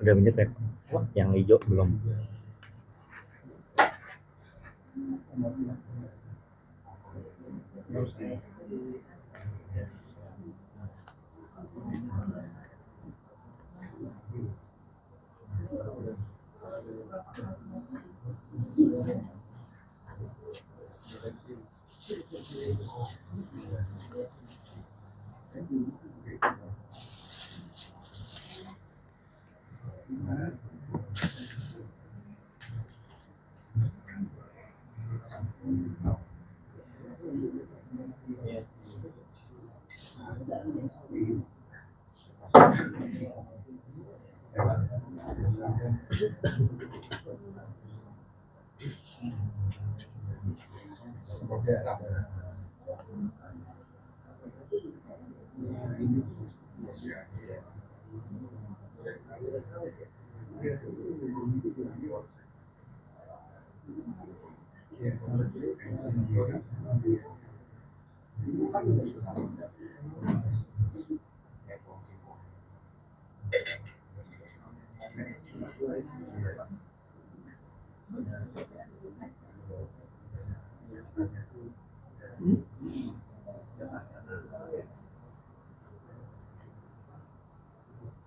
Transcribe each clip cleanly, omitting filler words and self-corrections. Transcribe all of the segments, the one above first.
Udah menit ya? Yang hijau belum.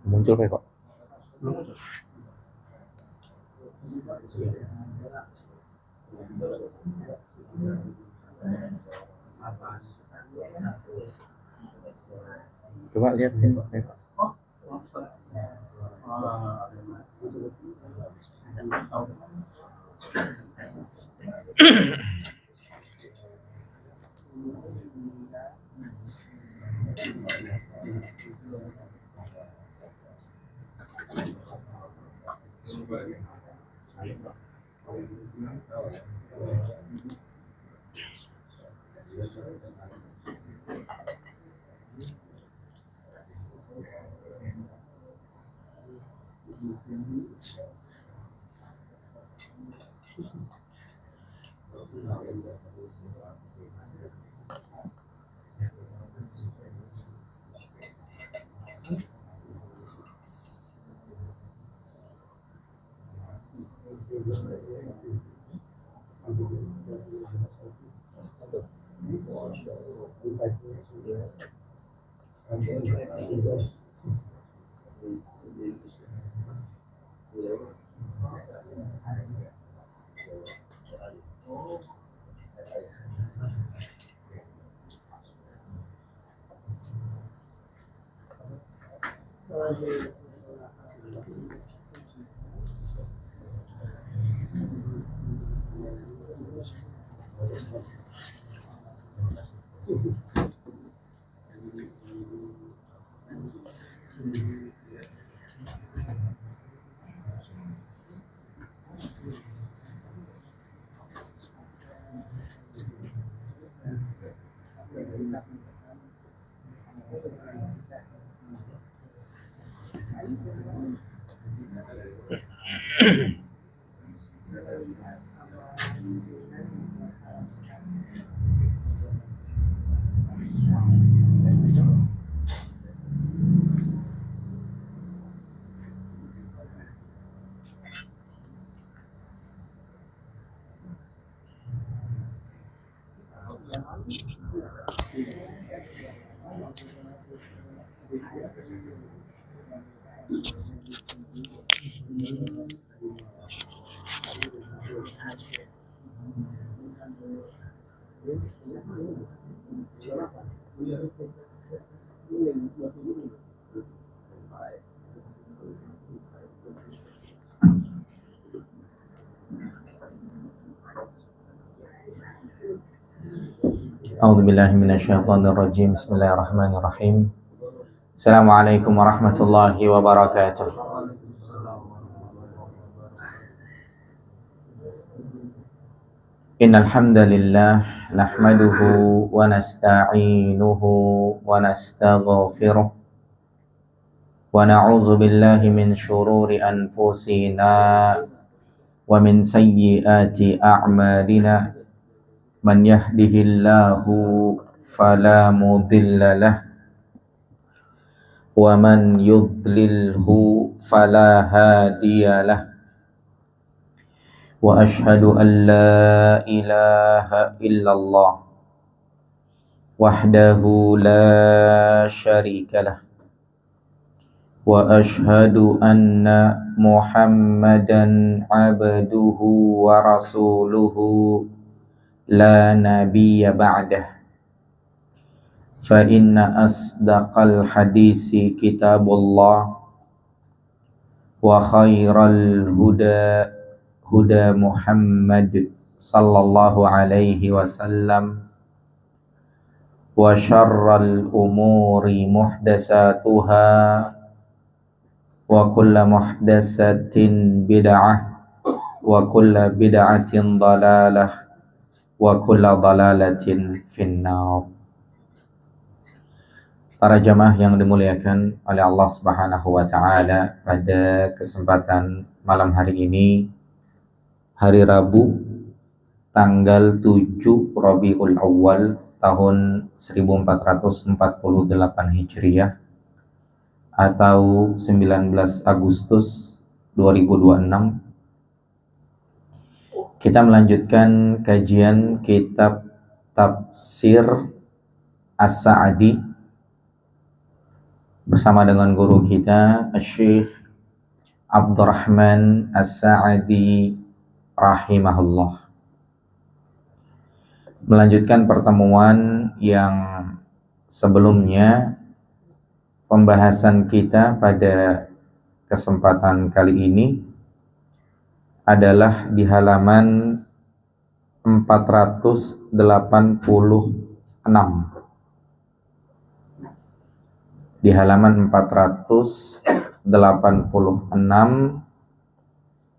Muncul kayak kok. Coba lihat sini. A'udzubillahi minasyaitonirrajim. Bismillahirrahmanirrahim. Assalamualaikum warahmatullahi wabarakatuh. Innal hamdalillah nahmaduhu wa nasta'inuhu wa nastaghfiruh wa na'udzu billahi min shururi anfusina wa min sayyiati a'malina. Man yahdihillahu fala mudilla lah wa man yudlilhu fala hadiya lah. Wa ashhadu an la ilaha illallah wahdahu la syarika lah wa ashhadu anna Muhammadan abduhu wa rasuluhu la nabiyya ba'dah. Fa inna asdaqal hadisi kitabullah wa khairal huda huda Muhammad sallallahu alaihi wasallam wa syarral umuri muhdasatuha wa kulla muhdasatin bid'ah wa kulla bid'atin dalalah wa kulla dalalatin finnar. Para jamaah yang dimuliakan oleh Allah Subhanahu wa taala, pada kesempatan malam hari ini, hari Rabu tanggal 7 Rabiul Awal tahun 1448 Hijriah atau 19 Agustus 2026, kita melanjutkan kajian kitab Tafsir As-Sa'di bersama dengan guru kita Syekh Abdurrahman As-Sa'di rahimahullah. Melanjutkan pertemuan yang sebelumnya, pembahasan kita pada kesempatan kali ini adalah di halaman 486. Di halaman 486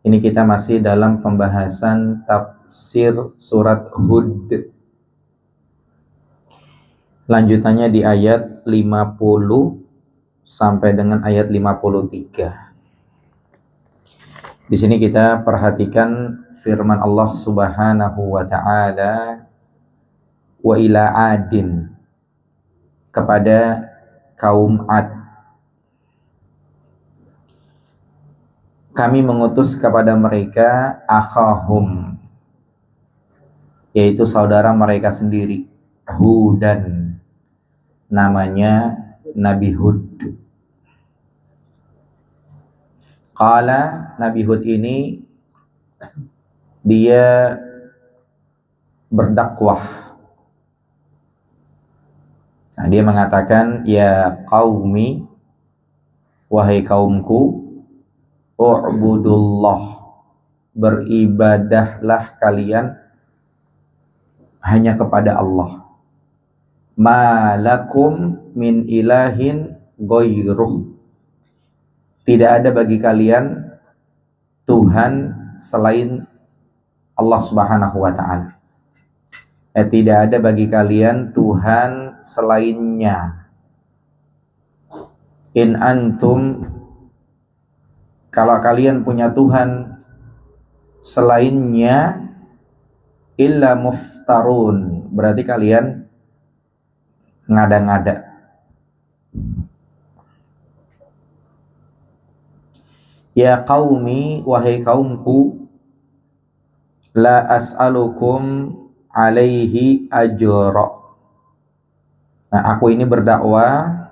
ini kita masih dalam pembahasan tafsir surat Hud. Lanjutannya di ayat 50 sampai dengan ayat 53. Di sini kita perhatikan firman Allah Subhanahu wa taala, wa ila adin, kepada kaum Ad kami mengutus kepada mereka akhahum, yaitu saudara mereka sendiri, Hudan, namanya Nabi Hud. Qala, Nabi Hud ini dia berdakwah. Nah, dia mengatakan, ya qaumi, wahai kaumku, u'budullah, beribadahlah kalian hanya kepada Allah. Ma lakum min ilahin ghairuh, tidak ada bagi kalian Tuhan selain Allah Subhanahu wa ta'ala. Tidak ada bagi kalian Tuhan selainnya. In antum, kalau kalian punya Tuhan selainnya, illa muftarun, berarti kalian ngada-ngada. Ya qaumi, wahai kaumku, la as'alukum alaihi ajra. Nah, aku ini berdakwah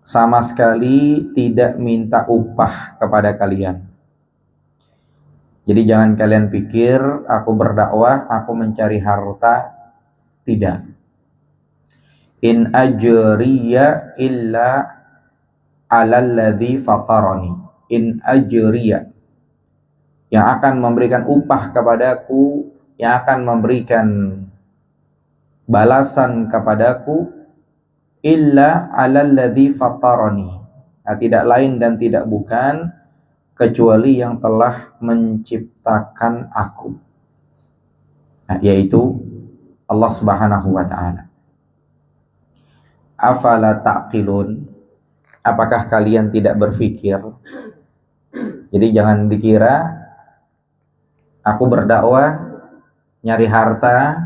sama sekali tidak minta upah kepada kalian. Jadi jangan kalian pikir aku berdakwah, aku mencari harta. Tidak. In ajriya illa alalladzi fatarani. In ajriya, yang akan memberikan upah kepadaku, yang akan memberikan balasan kepadaku, illa alalladzi fatarani, nah, tidak lain dan tidak bukan kecuali yang telah menciptakan aku, nah, yaitu Allah Subhanahu wa ta'ala. Afala ta'qilun, apakah kalian tidak berpikir? Jadi jangan dikira aku berdakwah nyari harta,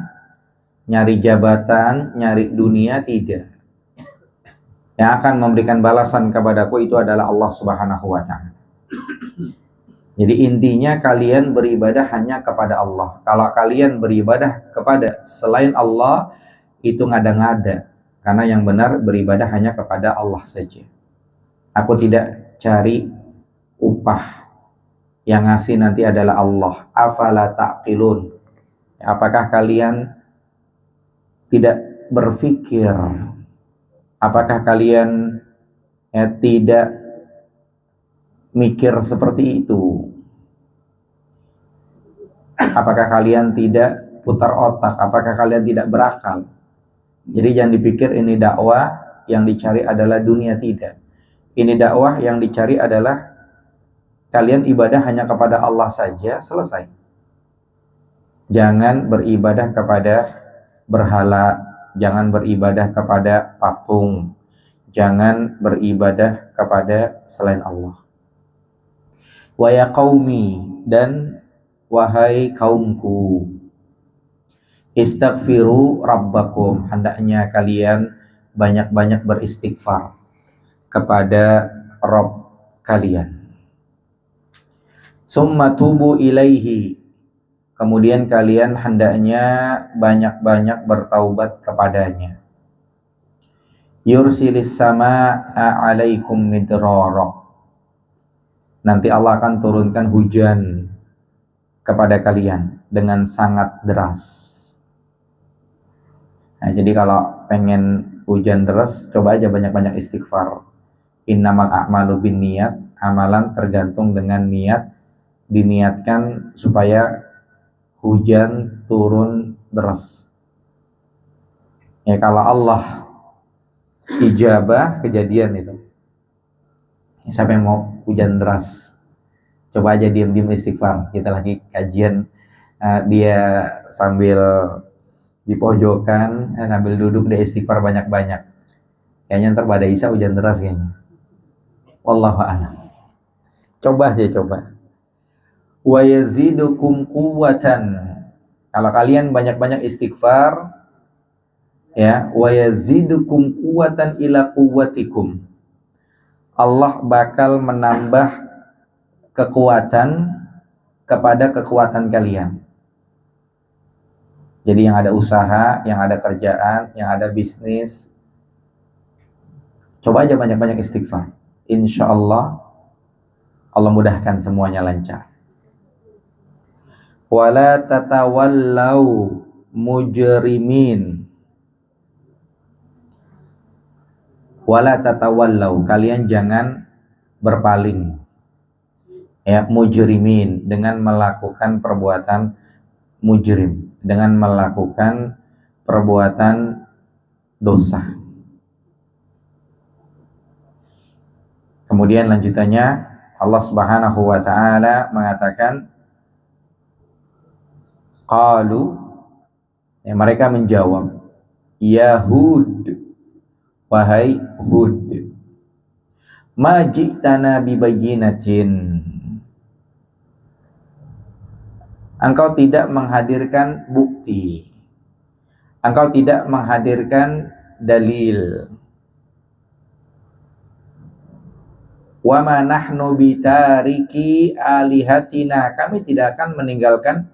nyari jabatan, nyari dunia. Tidak. Yang akan memberikan balasan kepadaku itu adalah Allah Subhanahu wa ta'ala. Jadi intinya kalian beribadah hanya kepada Allah. Kalau kalian beribadah kepada selain Allah, itu ngada-ngada. Karena yang benar beribadah hanya kepada Allah saja. Aku tidak cari upah. Yang ngasih nanti adalah Allah. Afala ta'qilun, apakah kalian tidak berpikir? Apakah kalian tidak mikir seperti itu? Apakah kalian tidak putar otak? Apakah kalian tidak berakal? Jadi jangan dipikir ini dakwah yang dicari adalah dunia. Tidak. Ini dakwah yang dicari adalah kalian ibadah hanya kepada Allah saja, selesai. Jangan beribadah kepada berhala, jangan beribadah kepada patung, jangan beribadah kepada selain Allah. Wa ya qaumi, dan wahai kaumku, istaghfiru rabbakum, hendaknya kalian banyak-banyak beristighfar kepada Rabb kalian. Summa tubu ilaihi, kemudian kalian hendaknya banyak-banyak bertaubat kepadanya. Yursilis samaa'a 'alaikum midrara, nanti Allah akan turunkan hujan kepada kalian dengan sangat deras. Nah, jadi kalau pengen hujan deras, coba aja banyak-banyak istighfar. Innamal a'malu binniyat, amalan tergantung dengan niat. Diniatkan supaya hujan turun deras. Ya, kalau Allah ijabah, kejadian itu. Siapa yang mau hujan deras? Coba aja diam-diam istighfar. Kita lagi kajian, dia sambil di pojokan, sambil duduk, dia istighfar banyak-banyak. Kayaknya ntar pada Isya hujan deras kayaknya. Wallahu a'lam. Coba aja, coba. Wa yazidukum quwwatan, kalau kalian banyak-banyak istighfar, ya, wa yazidukum quwwatan ila quwwatikum, Allah bakal menambah kekuatan kepada kekuatan kalian. Jadi yang ada usaha, yang ada kerjaan, yang ada bisnis, Coba aja banyak-banyak istighfar. Insya Allah Allah mudahkan semuanya lancar. Wala tatawallau mujrimin. Wala tatawallau, kalian jangan berpaling. Ya, mujrimin, dengan melakukan perbuatan mujrim, dengan melakukan perbuatan dosa. Kemudian lanjutannya Allah Subhanahu wa taala mengatakan qalu, ya, mereka menjawab, ya Hud, wahai Hud, ma ji'tana bibayyinatin, engkau tidak menghadirkan bukti, engkau tidak menghadirkan dalil. Wa ma nahnu bitariki alihatina, kami tidak akan meninggalkan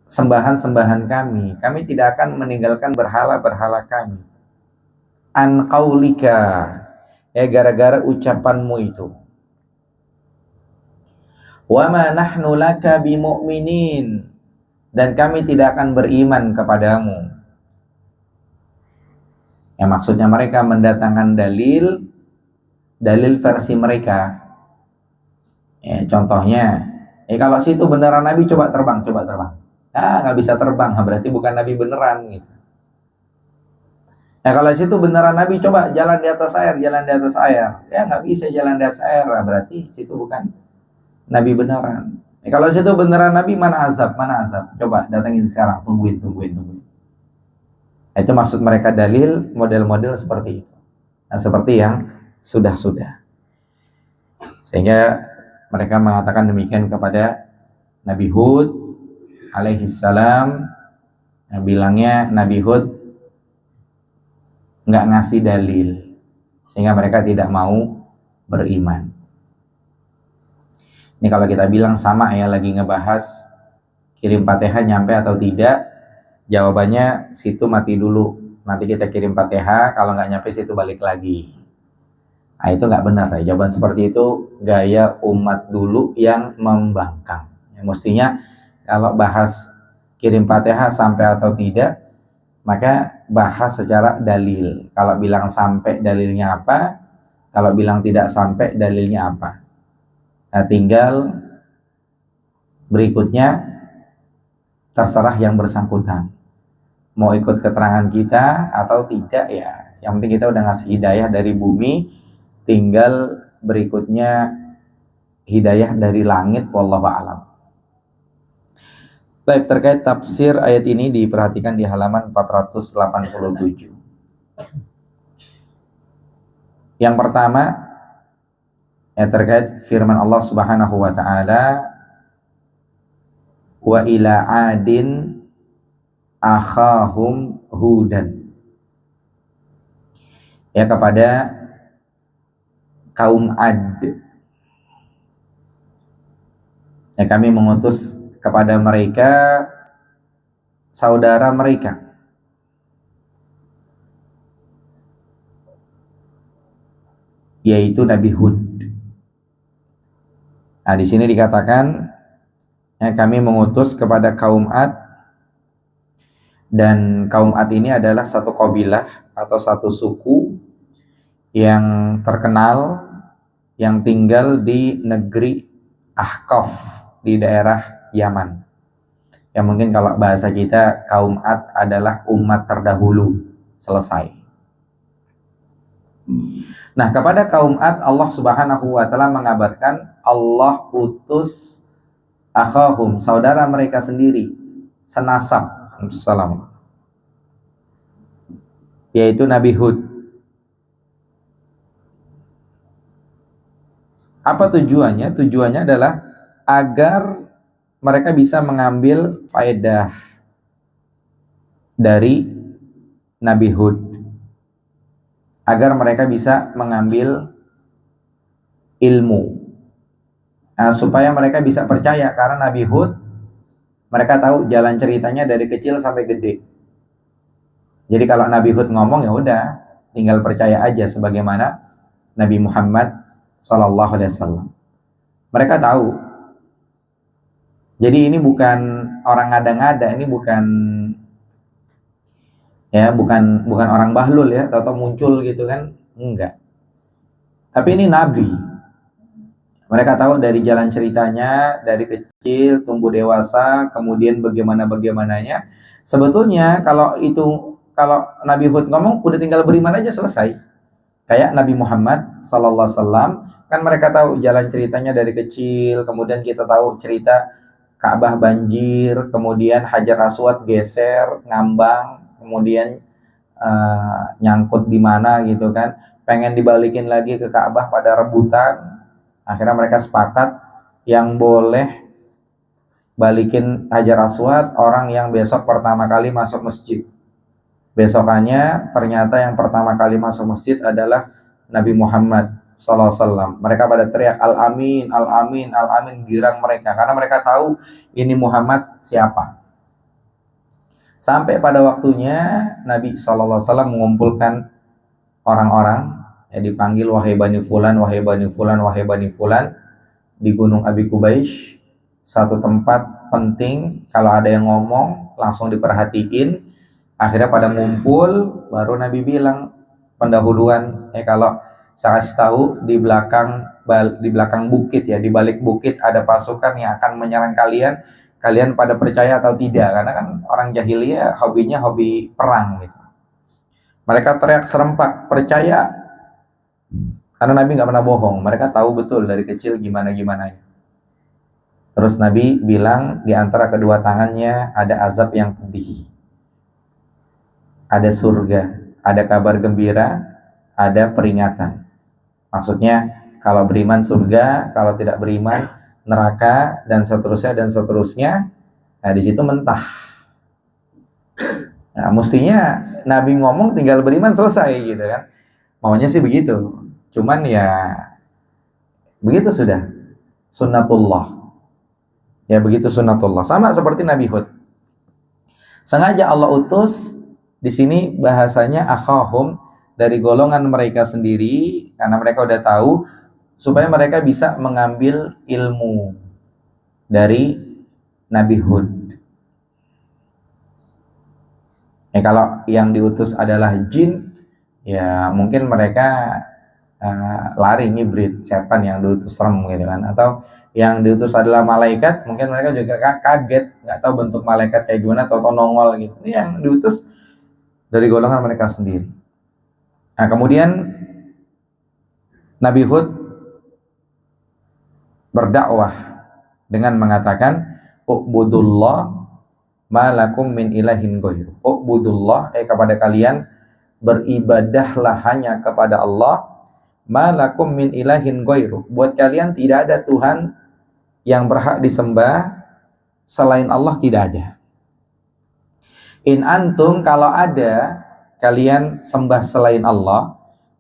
sembahan-sembahan kami, kami tidak akan meninggalkan berhala-berhala kami. An qaulika, ya, gara-gara ucapanmu itu. Wa ma nahnu laka bimu'minin, dan kami tidak akan beriman kepadamu. Ya, maksudnya mereka mendatangkan dalil versi mereka. Ya, contohnya, kalau situ beneran Nabi, coba terbang. Nggak bisa terbang, berarti bukan Nabi beneran gitu. Ya, kalau situ beneran Nabi, coba jalan di atas air. Ya, nggak bisa jalan di atas air, berarti situ bukan Nabi beneran. Ya, kalau situ beneran Nabi, mana azab? Coba datengin sekarang, tungguin. Itu maksud mereka dalil model-model seperti itu. Nah, seperti yang sudah. Sehingga mereka mengatakan demikian kepada Nabi Hud alaihissalam, yang bilangnya Nabi Hud nggak ngasih dalil, sehingga mereka tidak mau beriman. Ini kalau kita bilang sama, ya, lagi ngebahas kirim Fatihah nyampe atau tidak, jawabannya situ mati dulu, nanti kita kirim Fatihah, kalau nggak nyampe situ balik lagi. Nah, itu nggak benar, ya. Jawaban seperti itu gaya umat dulu yang membangkang. Ya, mestinya kalau bahas kirim Fatihah sampai atau tidak, maka bahas secara dalil. Kalau bilang sampai, dalilnya apa? Kalau bilang tidak sampai, dalilnya apa? Nah, tinggal berikutnya terserah yang bersangkutan, mau ikut keterangan kita atau tidak, ya. Yang penting kita udah ngasih hidayah dari bumi, tinggal berikutnya hidayah dari langit, wallahu a'lam. Baik, terkait tafsir ayat ini diperhatikan di halaman 487. Yang pertama, ya, terkait firman Allah Subhanahu wa taala, wa ila adin akhahum hudan, ya, kepada kaum Ad, ya, kami mengutus kepada mereka saudara mereka, yaitu Nabi Hud. Nah, di sini dikatakan, ya, kami mengutus kepada kaum Ad, dan kaum Ad ini adalah satu kabilah atau satu suku yang terkenal, yang tinggal di negeri Ahqaf di daerah Yaman. Ya, mungkin kalau bahasa kita, kaum Ad adalah umat terdahulu. Selesai. Nah, kepada kaum Ad, Allah Subhanahu wa taala mengabarkan Allah utus akhahum, saudara mereka sendiri, senasab, salam, yaitu Nabi Hud. Apa tujuannya? Tujuannya adalah agar mereka bisa mengambil faedah dari Nabi Hud, agar mereka bisa mengambil ilmu, supaya mereka bisa percaya, karena Nabi Hud, mereka tahu jalan ceritanya dari kecil sampai gede. Jadi kalau Nabi Hud ngomong, ya udah, tinggal percaya aja sebagaimana Nabi Muhammad SAW. Mereka tahu. Jadi ini bukan orang ngada-ngada, ini bukan orang bahlul ya, atau muncul gitu kan, enggak. Tapi ini nabi. Mereka tahu dari jalan ceritanya, dari kecil tumbuh dewasa, kemudian bagaimananya. Sebetulnya kalau Nabi Hud ngomong udah tinggal beriman aja selesai. Kayak Nabi Muhammad SAW, kan mereka tahu jalan ceritanya dari kecil, kemudian kita tahu cerita Ka'bah banjir, kemudian Hajar Aswad geser, ngambang, kemudian nyangkut di mana gitu kan, pengen dibalikin lagi ke Ka'bah pada rebutan. Akhirnya mereka sepakat yang boleh balikin Hajar Aswad orang yang besok pertama kali masuk masjid. Besokannya ternyata yang pertama kali masuk masjid adalah Nabi Muhammad SAW. Mereka pada teriak Al-Amin, Al-Amin, Al-Amin, girang mereka karena mereka tahu ini Muhammad siapa. Sampai pada waktunya Nabi SAW mengumpulkan orang-orang, dipanggil wahai Bani Fulan, wahai Bani Fulan, wahai Bani Fulan, di Gunung Abi Kubaish, satu tempat penting, kalau ada yang ngomong langsung diperhatiin. Akhirnya pada ngumpul, baru Nabi bilang pendahuluan, kalau saya kasih tahu di belakang bukit ya, di balik bukit ada pasukan yang akan menyerang kalian. Kalian pada percaya atau tidak? Karena kan orang jahiliyah hobinya hobi perang gitu. Mereka teriak serempak, percaya. Karena Nabi nggak pernah bohong. Mereka tahu betul dari kecil gimana. Terus Nabi bilang di antara kedua tangannya ada azab yang pedih. Ada surga, ada kabar gembira, ada peringatan. Maksudnya kalau beriman surga, kalau tidak beriman neraka, dan seterusnya. Nah di situ mentah. Nah mestinya Nabi ngomong tinggal beriman selesai gitu kan. Maunya sih begitu. Cuman ya begitu sudah sunnatullah. Ya begitu sunnatullah. Sama seperti Nabi Hud. Sengaja Allah utus di sini bahasanya akhahum, dari golongan mereka sendiri, karena mereka udah tahu, supaya mereka bisa mengambil ilmu dari Nabi Hud. Kalau yang diutus adalah jin, ya mungkin mereka lari ngibrit, setan yang diutus serem gitu kan. Atau yang diutus adalah malaikat, mungkin mereka juga kaget, nggak tahu bentuk malaikat kayak gimana, atau nongol gitu. Ini yang diutus dari golongan mereka sendiri. Nah kemudian Nabi Hud berdakwah dengan mengatakan ubudullah ma lakum min ilahin ghairu. Ubudullah, kepada kalian beribadahlah hanya kepada Allah, ma lakum min ilahin ghairu. Buat kalian tidak ada Tuhan yang berhak disembah selain Allah, tidak ada. In antum, kalau ada kalian sembah selain Allah,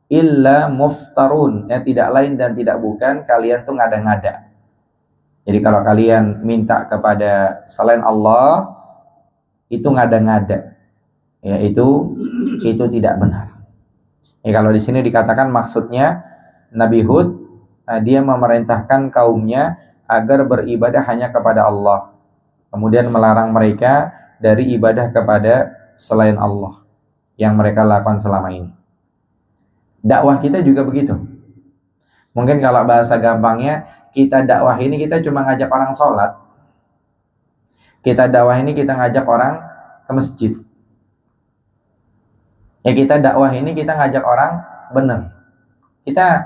illa muftarun, tidak lain dan tidak bukan kalian tuh ngada-ngada. Jadi kalau kalian minta kepada selain Allah, itu ngada-ngada, itu tidak benar. Kalau di sini dikatakan maksudnya Nabi Hud, dia memerintahkan kaumnya agar beribadah hanya kepada Allah, kemudian melarang mereka dari ibadah kepada selain Allah yang mereka lakukan selama ini. Dakwah kita juga begitu. Mungkin kalau bahasa gampangnya, kita dakwah ini kita cuma ngajak orang sholat. Kita dakwah ini kita ngajak orang ke masjid. Kita dakwah ini kita ngajak orang benar. Kita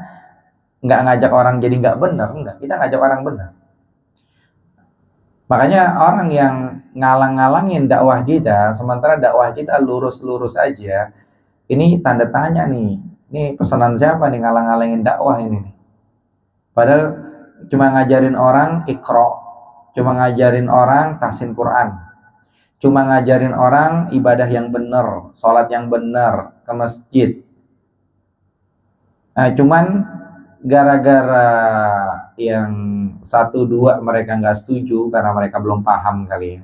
nggak ngajak orang jadi nggak benar, enggak. Kita ngajak orang benar. Makanya orang yang ngalang-ngalangin dakwah kita, sementara dakwah kita lurus-lurus aja, ini tanda tanya nih. Ini pesanan siapa nih ngalang-ngalangin dakwah ini nih? Padahal cuma ngajarin orang Iqra, cuma ngajarin orang tahsin Quran, cuma ngajarin orang ibadah yang benar, sholat yang benar, ke masjid. Nah, cuman gara-gara yang 1-2 mereka nggak setuju karena mereka belum paham kali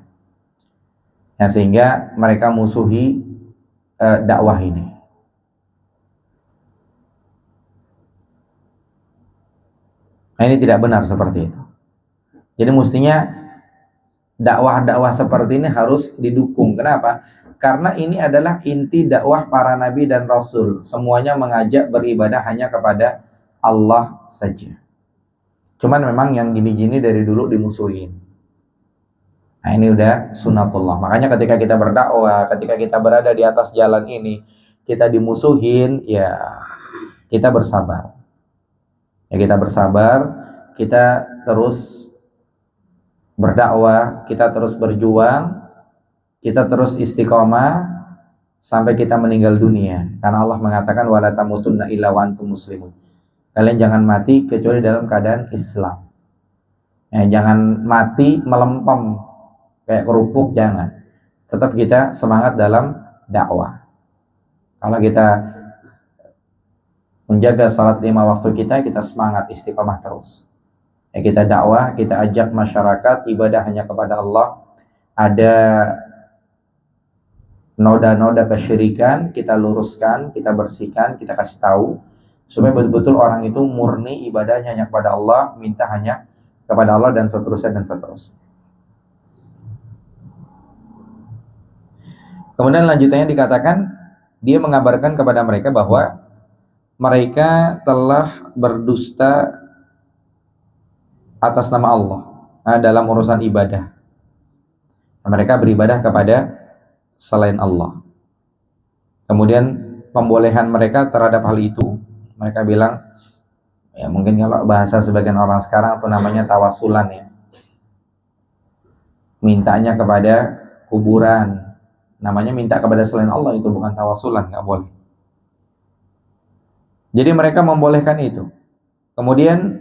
ya, sehingga mereka musuhi dakwah ini. Nah, ini tidak benar seperti itu. Jadi mestinya dakwah-dakwah seperti ini harus didukung. Kenapa? Karena ini adalah inti dakwah para nabi dan rasul. Semuanya mengajak beribadah hanya kepada Allah saja. Cuman memang yang gini-gini dari dulu dimusuhin. Nah, ini udah sunatullah. Makanya ketika kita berdakwah, ketika kita berada di atas jalan ini, kita dimusuhin, ya kita bersabar. Ya kita bersabar, kita terus berdakwah, kita terus berjuang, kita terus istiqomah sampai kita meninggal dunia. Karena Allah mengatakan wala tamutunna illa wa antum muslimun. Kalian jangan mati kecuali dalam keadaan Islam. Ya, jangan mati melempem kayak kerupuk, jangan. Tetap kita semangat dalam dakwah. Kalau kita menjaga salat 5 waktu kita semangat istiqomah terus. Ya, kita dakwah, kita ajak masyarakat ibadah hanya kepada Allah. Ada noda-noda kesyirikan, kita luruskan, kita bersihkan, kita kasih tahu supaya betul-betul orang itu murni ibadahnya hanya kepada Allah, minta hanya kepada Allah, dan seterusnya dan seterusnya. Kemudian lanjutannya dikatakan, dia mengabarkan kepada mereka bahwa mereka telah berdusta atas nama Allah dalam urusan ibadah. Mereka beribadah kepada selain Allah. Kemudian pembolehan mereka terhadap hal itu, mereka bilang, ya mungkin kalau bahasa sebagian orang sekarang itu namanya tawasulan, ya, mintanya kepada kuburan. Namanya minta kepada selain Allah, itu bukan tawasulan, nggak boleh. Jadi mereka membolehkan itu. Kemudian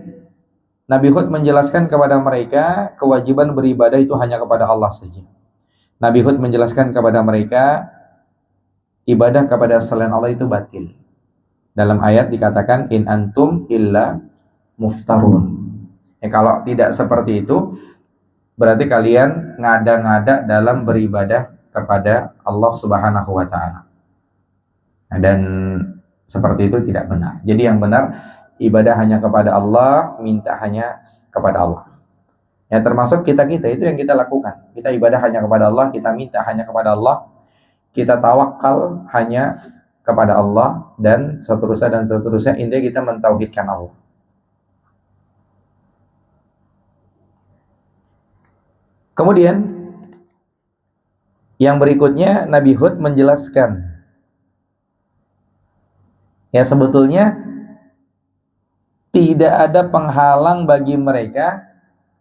Nabi Hud menjelaskan kepada mereka kewajiban beribadah itu hanya kepada Allah saja. Nabi Hud menjelaskan kepada mereka ibadah kepada selain Allah itu batil. Dalam ayat dikatakan in antum illa muftarun. Kalau tidak seperti itu, berarti kalian ngada-ngada dalam beribadah kepada Allah Subhanahu wa taala. Dan seperti itu tidak benar. Jadi yang benar ibadah hanya kepada Allah, minta hanya kepada Allah. Ya, termasuk kita-kita itu yang kita lakukan. Kita ibadah hanya kepada Allah, kita minta hanya kepada Allah, kita tawakal hanya kepada Allah, dan seterusnya dan seterusnya. Intinya kita mentauhidkan Allah. Kemudian yang berikutnya Nabi Hud menjelaskan, ya sebetulnya tidak ada penghalang bagi mereka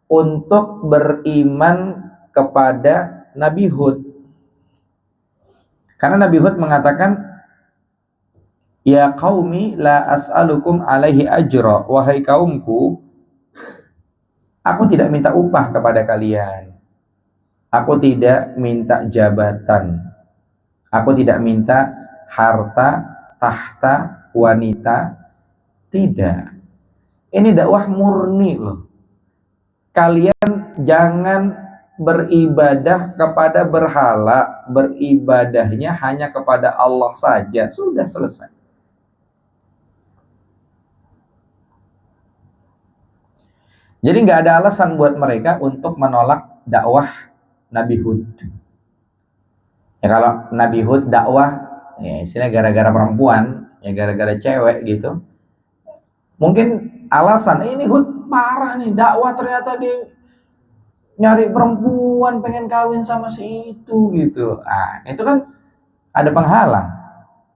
untuk beriman kepada Nabi Hud. Karena Nabi Hud mengatakan, ya qaumi la as'alukum alaihi ajra, wahai kaumku, aku tidak minta upah kepada kalian. Aku tidak minta jabatan. Aku tidak minta harta, tahta, wanita. Tidak. Ini dakwah murni loh. Kalian jangan beribadah kepada berhala, beribadahnya hanya kepada Allah saja. Sudah selesai. Jadi nggak ada alasan buat mereka untuk menolak dakwah Nabi Hud. Ya kalau Nabi Hud dakwah, ya istilahnya gara-gara perempuan, ya gara-gara cewek gitu, mungkin alasan ini Hud parah nih dakwah, ternyata dia nyari perempuan, pengen kawin sama si itu gitu. Itu kan ada penghalang.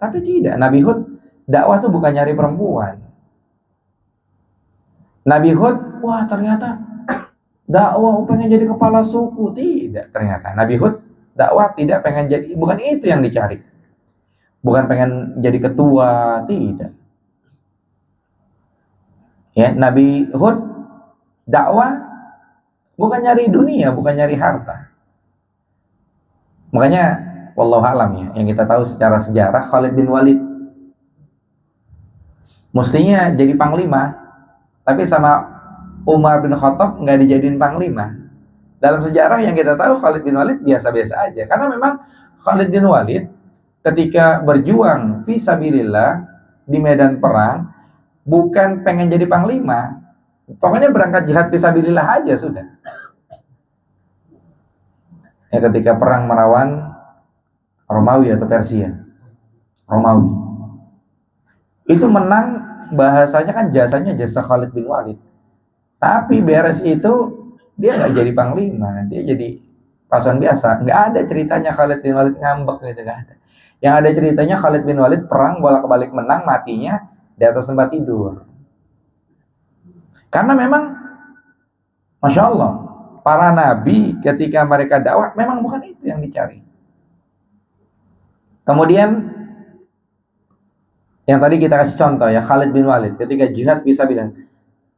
Tapi tidak, Nabi Hud dakwah tuh bukan nyari perempuan. Nabi Hud, wah ternyata dakwah pengen jadi kepala suku. Tidak, ternyata Nabi Hud dakwah tidak pengen jadi, bukan itu yang dicari. Bukan pengen jadi ketua, tidak. Ya, Nabi Hud dakwah bukan nyari dunia, bukan nyari harta. Makanya wallahu alam ya, yang kita tahu secara sejarah, Khalid bin Walid mestinya jadi panglima, tapi sama Umar bin Khattab nggak dijadiin panglima. Dalam sejarah yang kita tahu, Khalid bin Walid biasa-biasa aja. Karena memang Khalid bin Walid ketika berjuang fi sabilillah di medan perang, bukan pengen jadi panglima, Pokoknya berangkat jihad fisabilillah aja sudah. Ya ketika perang melawan Romawi atau Persia, Romawi, itu menang, bahasanya kan jasanya jasa Khalid bin Walid. Tapi beres itu dia nggak jadi panglima, dia jadi pasukan biasa. Nggak ada ceritanya Khalid bin Walid ngambek gitu, nggak ada. Yang ada ceritanya Khalid bin Walid perang bolak-balik menang, matinya di atas tempat tidur. Karena memang Masya Allah, para nabi ketika mereka dakwah memang bukan itu yang dicari. Kemudian yang tadi kita kasih contoh ya, Khalid bin Walid ketika jihad fisabilillah,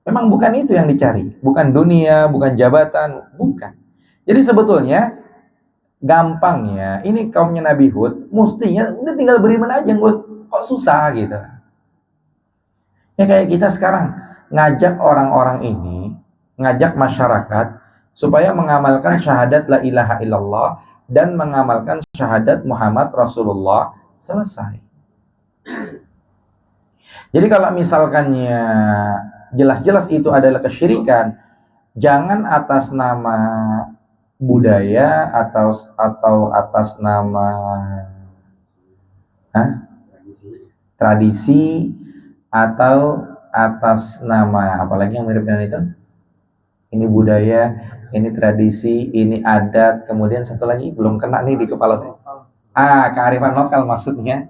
memang bukan itu yang dicari, bukan dunia, bukan jabatan, bukan. Jadi sebetulnya gampangnya, ini kaumnya Nabi Hud, mestinya udah tinggal beriman aja, kok susah gitu. Ya kayak kita sekarang ngajak orang-orang ini, ngajak masyarakat supaya mengamalkan syahadat la ilaha illallah dan mengamalkan syahadat Muhammad Rasulullah, selesai. Jadi kalau misalkannya jelas-jelas itu adalah kesyirikan, jangan atas nama budaya atau atas nama tradisi atau atas nama apalagi yang mirip dengan itu. Ini budaya, ini tradisi, ini adat, kemudian satu lagi belum kena nih di kepala saya. Kearifan lokal maksudnya.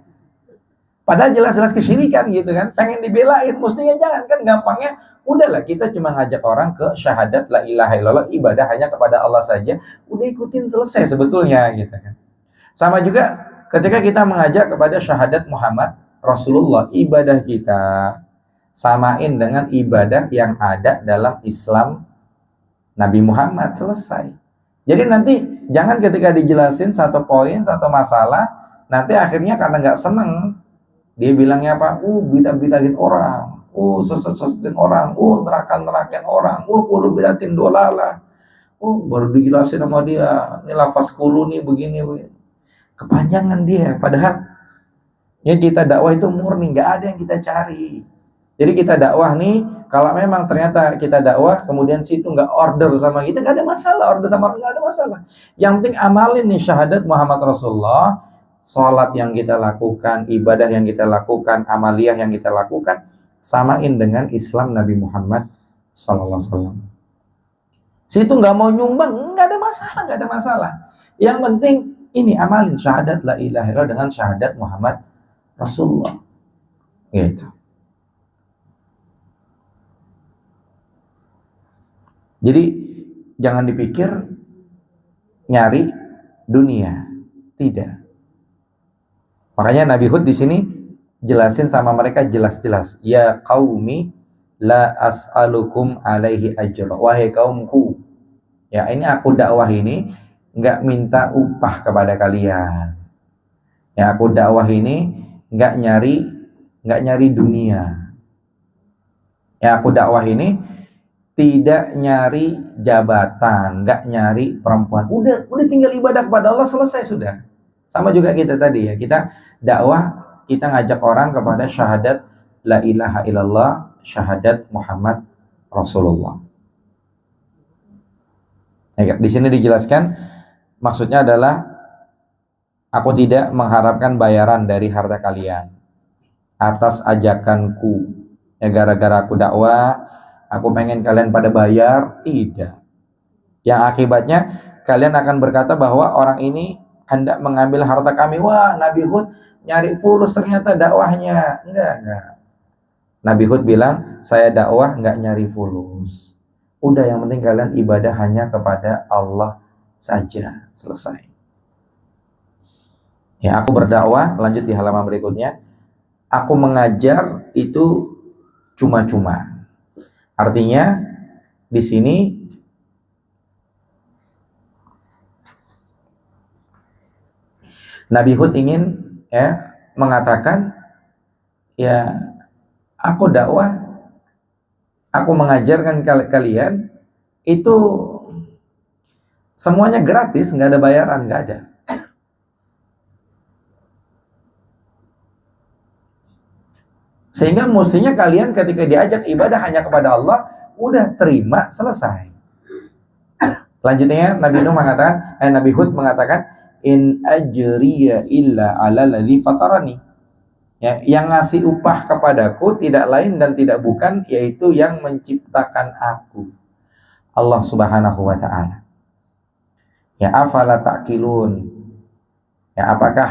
Padahal jelas-jelas kesyirikan gitu kan, pengen dibelain, mestinya jangan kan, gampangnya udahlah kita cuma ngajak orang ke syahadat la ilaha illallah, ibadah hanya kepada Allah saja, udah ikutin selesai sebetulnya gitu kan. Sama juga ketika kita mengajak kepada syahadat Muhammad Rasulullah, ibadah kita samain dengan ibadah yang ada dalam Islam Nabi Muhammad, selesai. Jadi nanti jangan ketika dijelasin satu poin, satu masalah, nanti akhirnya karena nggak seneng, dia bilangnya apa? Bidah-bidahin orang, sesat-sesatin orang, neraka-nerakain orang, kudu bidatin dolala. Baru dijelasin sama dia, ini lafaz kulu nih begini. Kepanjangan dia, padahal ya kita dakwah itu murni, nggak ada yang kita cari. Jadi kita dakwah nih, kalau memang ternyata kita dakwah, kemudian situ nggak order sama kita, nggak ada masalah, order sama nggak ada masalah. Yang penting amalin nih syahadat Muhammad Rasulullah, sholat yang kita lakukan, ibadah yang kita lakukan, amaliyah yang kita lakukan, samain dengan Islam Nabi Muhammad SAW. Situ nggak mau nyumbang, nggak ada masalah. Yang penting ini amalin syahadat la ilaha illallah dengan syahadat Muhammad Rasulullah. Gitu. Jadi jangan dipikir nyari dunia, tidak. Makanya Nabi Hud di sini jelasin sama mereka jelas-jelas, ya qaumi la as'alukum alaihi ajra, wahai kaumku, ya ini aku dakwah ini nggak minta upah kepada kalian. Ya aku dakwah ini nggak nyari dunia. Ya aku dakwah ini tidak nyari jabatan, nggak nyari perempuan. Udah tinggal ibadah kepada Allah, selesai sudah. Sama juga kita tadi ya, kita dakwah, kita ngajak orang kepada syahadat la ilaha illallah, syahadat Muhammad Rasulullah. Ya, di sini dijelaskan maksudnya adalah aku tidak mengharapkan bayaran dari harta kalian atas ajakanku. Ya gara-gara aku dakwah, aku pengen kalian pada bayar, tidak. Yang akibatnya kalian akan berkata bahwa orang ini hendak mengambil harta kami. Wah, Nabi Hud nyari fulus ternyata dakwahnya. Enggak. Nabi Hud bilang, saya dakwah enggak nyari fulus. Udah, yang penting kalian ibadah hanya kepada Allah saja, selesai. Ya, aku berdakwah, lanjut di halaman berikutnya. Aku mengajar itu cuma-cuma. Artinya di sini Nabi Hud ingin mengatakan, ya aku dakwah, aku mengajarkan kalian itu semuanya gratis, nggak ada bayaran, nggak ada. Sehingga mestinya kalian ketika diajak ibadah hanya kepada Allah, udah terima, selesai. Lanjutnya Nabi Hud mengatakan, in ajriya illa ala ladzi fatarani. Ya, yang ngasih upah kepadaku tidak lain dan tidak bukan yaitu yang menciptakan aku, Allah Subhanahu wa taala. Ya, afala ta'qilun. Ya, apakah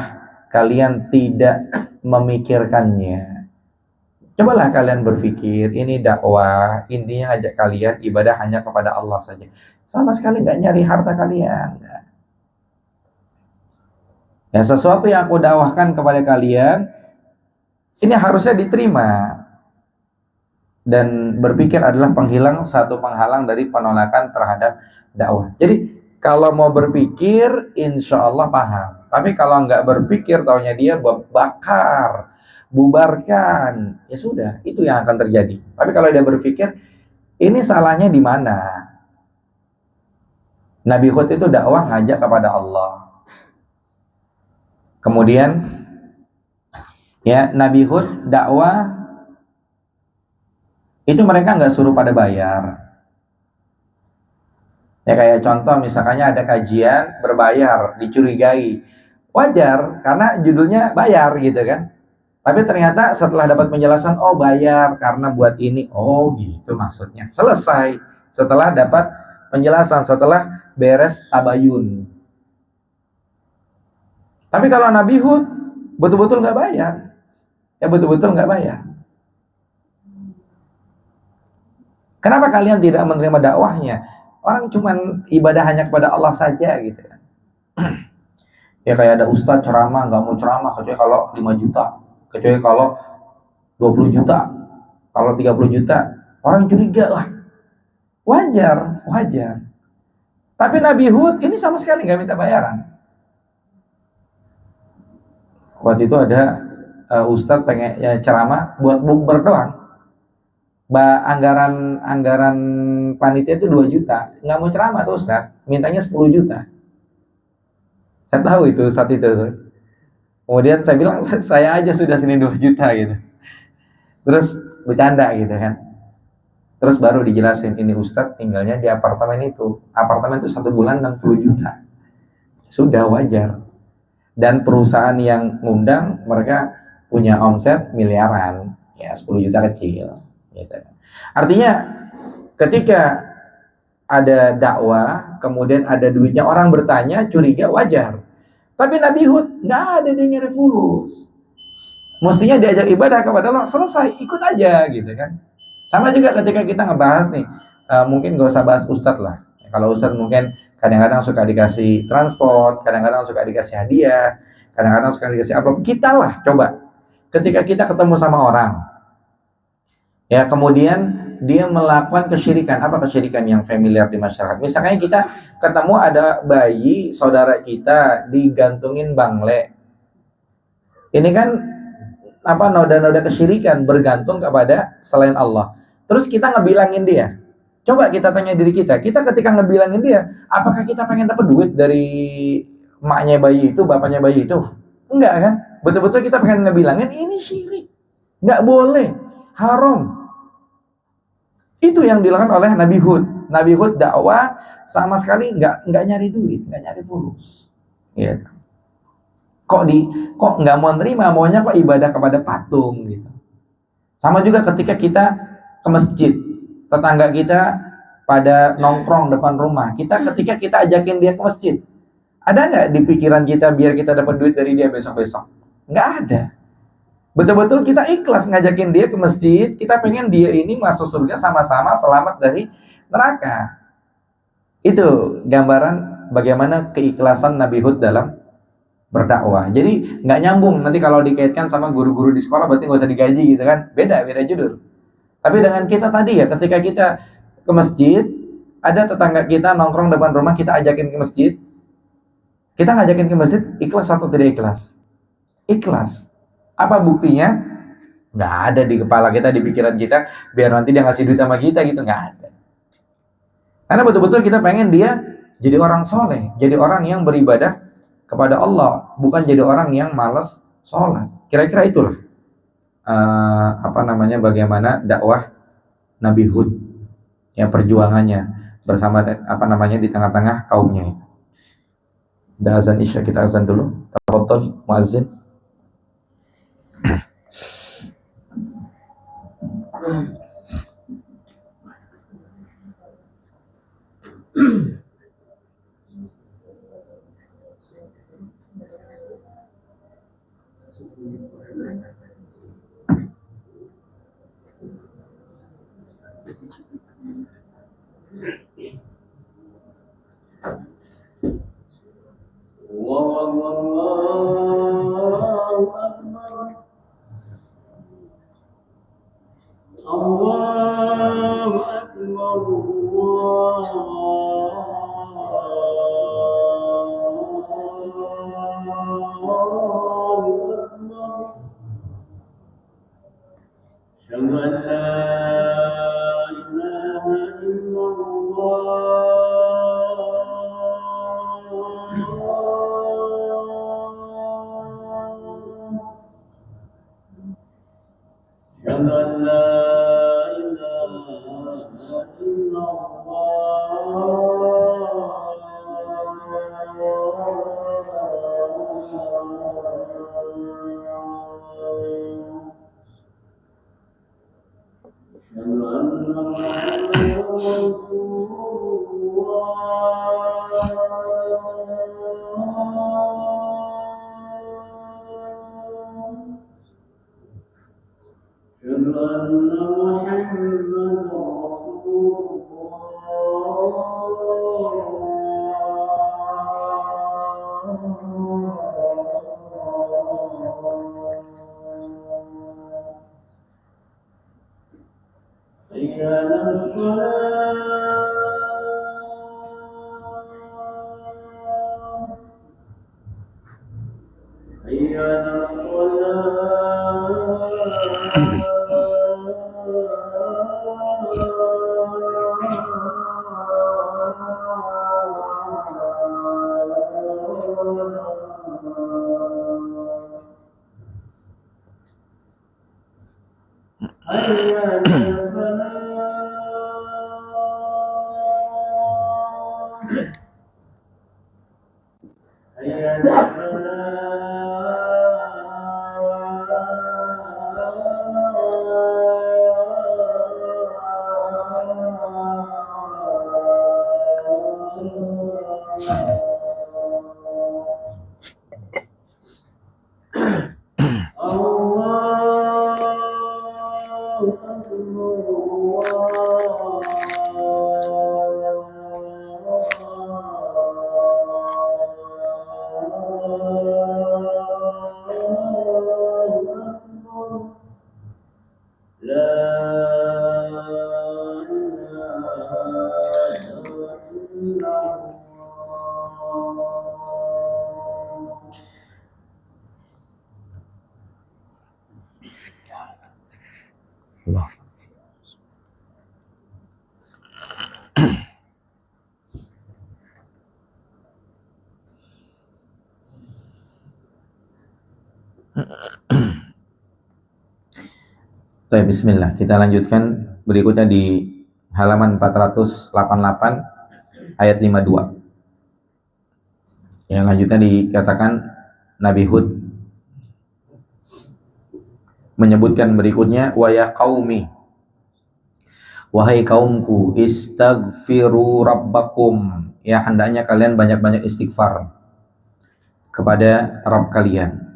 kalian tidak memikirkannya? Cobalah kalian berpikir, ini dakwah, intinya ajak kalian ibadah hanya kepada Allah saja. Sama sekali nggak nyari harta kalian. Ya, sesuatu yang aku dakwahkan kepada kalian, ini harusnya diterima. Dan berpikir adalah satu penghalang dari penolakan terhadap dakwah. Jadi, kalau mau berpikir, insya Allah paham. Tapi kalau nggak berpikir, taunya dia bakar, bubarkan, ya sudah, itu yang akan terjadi. Tapi kalau dia berpikir, ini salahnya di mana? Nabi Hud itu dakwah ngajak kepada Allah. Kemudian, ya, Nabi Hud dakwah itu mereka nggak suruh pada bayar. Ya, kayak contoh misalnya ada kajian berbayar, dicurigai. Wajar, karena judulnya bayar gitu kan. Tapi ternyata setelah dapat penjelasan, oh bayar karena buat ini. Oh gitu maksudnya. Selesai. Setelah dapat penjelasan, setelah beres tabayun. Tapi kalau Nabi Hud betul-betul nggak bayar. Ya betul-betul nggak bayar. Kenapa kalian tidak menerima dakwahnya? Orang cuman ibadah hanya kepada Allah saja gitu kan. Ya kayak ada ustadz ceramah, nggak mau ceramah kecuali kalau 5 juta, kecuali kalau 20 juta, kalau 30 juta, orang curiga lah. Wajar. Tapi Nabi Hud ini sama sekali nggak minta bayaran. Waktu itu ada ustadz pengen ya, ceramah buat bukber doang. Anggaran panitia itu 2 juta, nggak mau ceramah tuh ustadz, mintanya 10 juta. Saya tahu itu saat itu. Kemudian saya bilang, saya aja sudah sini 2 juta gitu. Terus bercanda gitu kan. Terus baru dijelasin, ini ustadz tinggalnya di apartemen itu. Apartemen itu 1 bulan 60 juta. Sudah wajar. Dan perusahaan yang ngundang, mereka punya omset miliaran. Ya 10 juta kecil. Gitu. Artinya, ketika ada dakwah, kemudian ada duitnya, orang bertanya, curiga, wajar. Tapi Nabi Hud nggak ada dia nyari fulus. Mestinya diajak ibadah kepada Allah, selesai, ikut aja gitu kan. Sama juga ketika kita ngebahas nih, mungkin nggak usah bahas ustadz lah. Kalau ustadz mungkin kadang-kadang suka dikasih transport, kadang-kadang suka dikasih hadiah, kadang-kadang suka dikasih apa. Kita lah coba, ketika kita ketemu sama orang, ya kemudian dia melakukan kesyirikan. Apa kesyirikan yang familiar di masyarakat? Misalnya kita ketemu ada bayi saudara kita digantungin bangle. Ini kan apa, noda-noda kesyirikan, bergantung kepada selain Allah. Terus kita ngebilangin dia. Coba kita tanya diri kita ketika ngebilangin dia, apakah kita pengen dapat duit dari maknya bayi itu, bapaknya bayi itu? Enggak kan? Betul-betul kita pengen ngebilangin ini syirik. Enggak boleh, haram. Itu yang dilakukan oleh Nabi Hud. Nabi Hud dakwah sama sekali nggak nyari duit, nggak nyari fulus. Ya. Kok nggak mau nerima, maunya kok ibadah kepada patung gitu. Sama juga ketika kita ke masjid, tetangga kita pada nongkrong depan rumah, ketika kita ajakin dia ke masjid, ada nggak di pikiran kita biar kita dapat duit dari dia besok-besok? Nggak ada. Betul-betul kita ikhlas ngajakin dia ke masjid, kita pengen dia ini masuk surga sama-sama selamat dari neraka. Itu gambaran bagaimana keikhlasan Nabi Hud dalam berdakwah. Jadi nggak nyambung, nanti kalau dikaitkan sama guru-guru di sekolah berarti nggak usah digaji gitu kan, beda judul. Tapi dengan kita tadi ya, ketika kita ke masjid, ada tetangga kita nongkrong depan rumah, kita ajakin ke masjid, kita ngajakin ke masjid, ikhlas atau tidak ikhlas? Ikhlas. Apa buktinya? Nggak ada di kepala kita, di pikiran kita, biar nanti dia ngasih duit sama kita gitu, nggak ada. Karena betul-betul kita pengen dia jadi orang soleh, jadi orang yang beribadah kepada Allah, bukan jadi orang yang malas sholat. Kira-kira itulah bagaimana dakwah Nabi Hud. ya perjuangannya bersama di tengah-tengah kaumnya. Udah azan Isya, kita azan dulu. Tafadhol muazzin. Allah. Baik, bismillah. Kita lanjutkan berikutnya di halaman 488 ayat 52. Yang lanjutnya dikatakan Nabi Hud menyebutkan berikutnya, wa ya qaumi, wahai kaumku, istaghfiru rabbakum, ya hendaknya kalian banyak-banyak istighfar kepada Rabb kalian.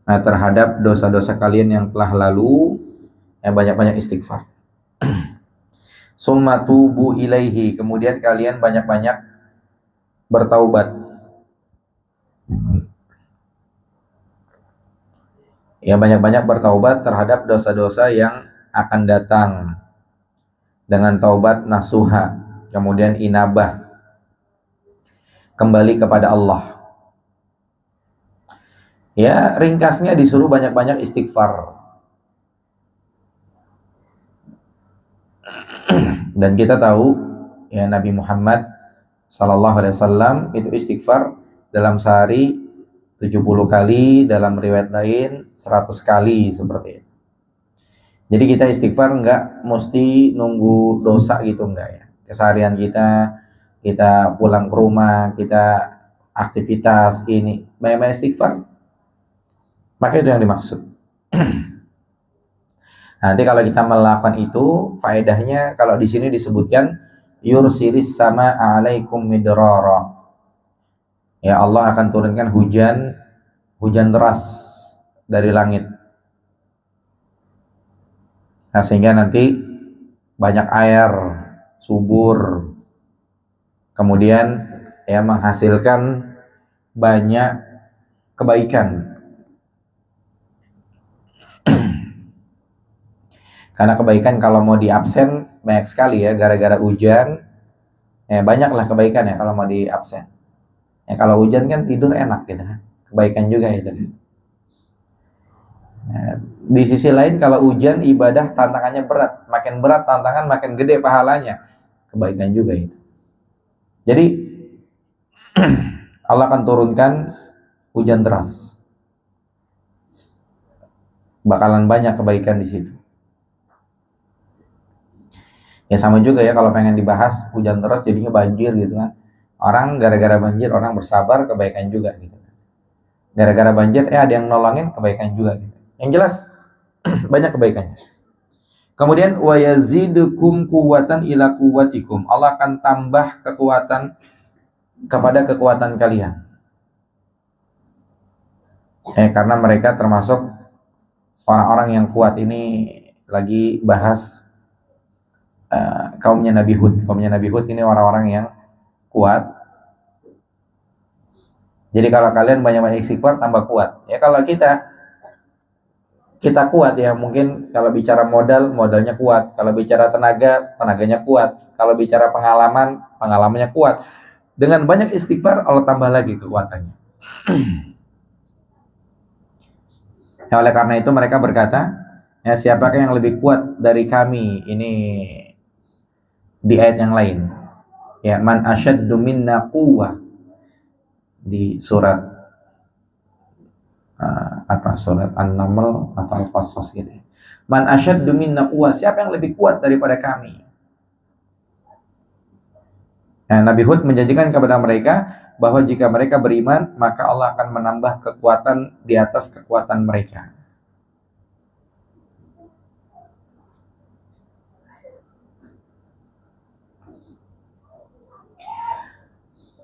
Nah, terhadap dosa-dosa kalian yang telah lalu, ya banyak-banyak istighfar. Summa tubu ilaihi, kemudian kalian banyak-banyak bertaubat. Ya banyak-banyak bertaubat terhadap dosa-dosa yang akan datang dengan taubat nasuha, kemudian inabah, kembali kepada Allah. Ya ringkasnya disuruh banyak-banyak istighfar. Dan kita tahu ya Nabi Muhammad Sallallahu Alaihi Wasallam itu istighfar dalam sehari 70 kali, dalam riwayat lain 100 kali seperti itu. Jadi kita istighfar nggak mesti nunggu dosa gitu, enggak ya. Keseharian kita pulang ke rumah, kita aktivitas ini, banyak istighfar. Maka itu yang dimaksud. Nanti kalau kita melakukan itu, faedahnya kalau di sini disebutkan yursilis sama alaikum midrara. Ya, Allah akan turunkan hujan deras dari langit. Nah, sehingga nanti banyak air, subur, kemudian ya menghasilkan banyak kebaikan. Karena kebaikan kalau mau diabsen banyak sekali ya, gara-gara hujan, ya banyaklah kebaikan ya kalau mau diabsen. Ya kalau hujan kan tidur enak gitu kan, kebaikan juga itu. Nah, di sisi lain kalau hujan ibadah tantangannya makin berat tantangan makin gede pahalanya, kebaikan juga itu. Jadi Allah akan turunkan hujan deras, bakalan banyak kebaikan di situ. Ya sama juga ya kalau pengen dibahas hujan deras jadinya banjir gitu kan. Orang gara-gara banjir orang bersabar, kebaikan juga gitu. Gara-gara banjir ada yang nolongin, kebaikan juga gitu. Yang jelas banyak kebaikannya. Kemudian wa yazidukum quwwatan ila quwwatikum. Allah akan tambah kekuatan kepada kekuatan kalian. Karena mereka termasuk orang-orang yang kuat. Ini lagi bahas kaumnya Nabi Hud. Kaumnya Nabi Hud ini orang-orang yang kuat. Jadi kalau kalian banyak-banyak istighfar tambah kuat. Ya kalau kita kuat ya, mungkin kalau bicara modalnya kuat, kalau bicara tenaganya kuat, kalau bicara pengalamannya kuat. Dengan banyak istighfar Allah tambah lagi kekuatannya. Ya, oleh karena itu mereka berkata, ya siapakah yang lebih kuat dari kami? Ini di ayat yang lain. Ya, man asyaddu minna quwwah, di surat surat An-Naml atau Al-Qasas gitu. Man asyaddu minna quwwah, siapa yang lebih kuat daripada kami? Nah, Nabi Hud menjanjikan kepada mereka bahwa jika mereka beriman, maka Allah akan menambah kekuatan di atas kekuatan mereka.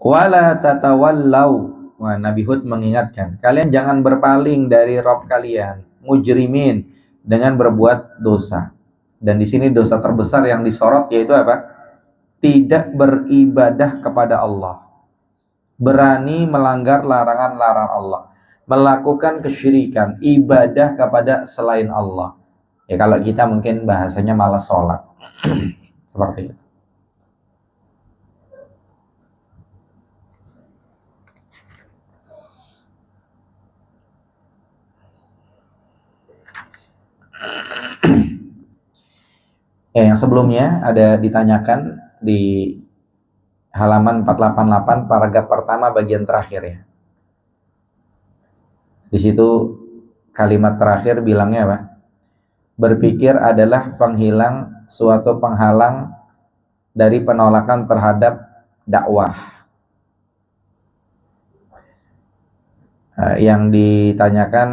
Wala tatawallau. Wah, Nabi Hud mengingatkan, kalian jangan berpaling dari Rabb kalian, mujrimin, dengan berbuat dosa. Dan di sini dosa terbesar yang disorot yaitu apa? Tidak beribadah kepada Allah. Berani melanggar larangan-larangan Allah. Melakukan kesyirikan, ibadah kepada selain Allah. Ya kalau kita mungkin bahasanya malas sholat. Seperti itu. Ya, yang sebelumnya ada ditanyakan di halaman 488 paragraf pertama bagian terakhir ya. Di situ kalimat terakhir bilangnya apa? Berpikir adalah suatu penghalang dari penolakan terhadap dakwah. Yang ditanyakan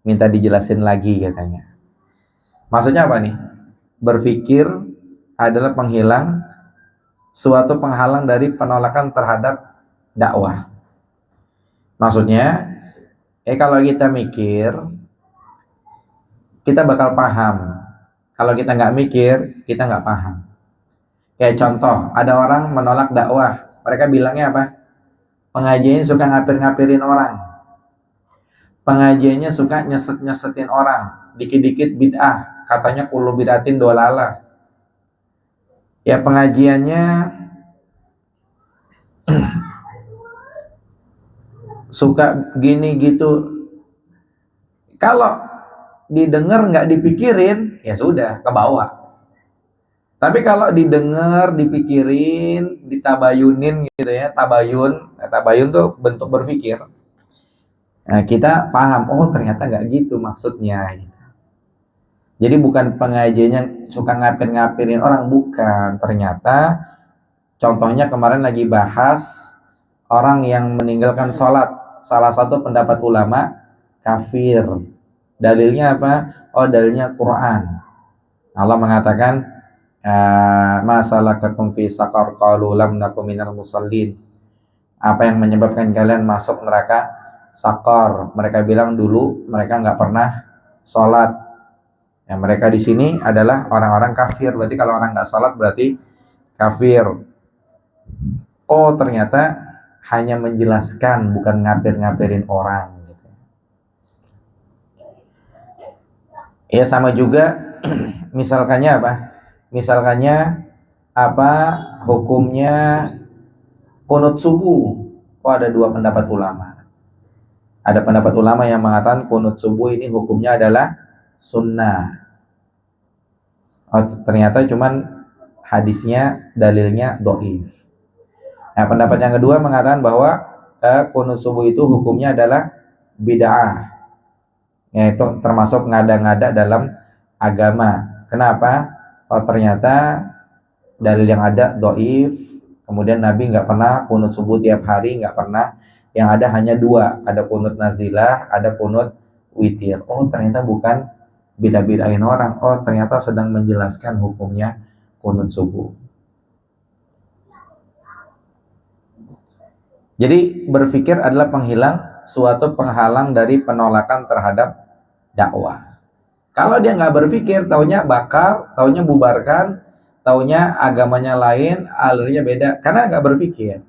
minta dijelasin lagi katanya. Maksudnya apa nih? Berpikir adalah suatu penghalang dari penolakan terhadap dakwah. Maksudnya, kalau kita mikir, kita bakal paham. Kalau kita nggak mikir, kita nggak paham. Kayak contoh, ada orang menolak dakwah. Mereka bilangnya apa? Pengajiannya suka ngapir-ngapirin orang. Pengajiannya suka nyeset-nyesetin orang. Dikit-dikit bid'ah. Katanya kullu bid'atin dolalah. Ya pengajiannya suka gini gitu. Kalau didengar nggak dipikirin, ya sudah ke bawah. Tapi kalau didengar, dipikirin, ditabayunin gitu ya, tabayun. Nah, tabayun tuh bentuk berpikir. Nah, kita paham, oh ternyata nggak gitu maksudnya. Jadi bukan pengajiannya suka ngapir-ngapirin orang, bukan. Ternyata contohnya kemarin lagi bahas orang yang meninggalkan sholat. Salah satu pendapat ulama kafir. Dalilnya apa? Oh, dalilnya Quran. Allah mengatakan, masalakakum fi saqar qalu lam nakum minal musallin. Apa yang menyebabkan kalian masuk neraka Sakor? Mereka bilang dulu mereka nggak pernah sholat. Ya, mereka di sini adalah orang-orang kafir. Berarti kalau orang nggak sholat berarti kafir. Oh, ternyata hanya menjelaskan, bukan ngapir-ngapirin orang. Gitu. Ya sama juga, misalkannya apa? Misalkannya apa hukumnya kunut subuh? Oh, ada dua pendapat ulama. Ada pendapat ulama yang mengatakan kunut subuh ini hukumnya adalah sunnah. Oh, ternyata cuman hadisnya, dalilnya dhaif. Nah, pendapat yang kedua mengatakan bahwa kunut subuh itu hukumnya adalah bid'ah. Yaitu termasuk ngada-ngada dalam agama. Kenapa? Oh, ternyata dalil yang ada dhaif. Kemudian Nabi nggak pernah kunut subuh tiap hari, nggak pernah. Yang ada hanya dua, ada kunut nazilah, ada kunut witir. Oh, ternyata bukan beda-bedain orang. Oh, ternyata sedang menjelaskan hukumnya kunut subuh. Jadi berpikir adalah suatu penghalang dari penolakan terhadap dakwah. Kalau dia nggak berpikir, taunya bakar, taunya bubarkan, taunya agamanya lain, alurnya beda, karena nggak berpikir.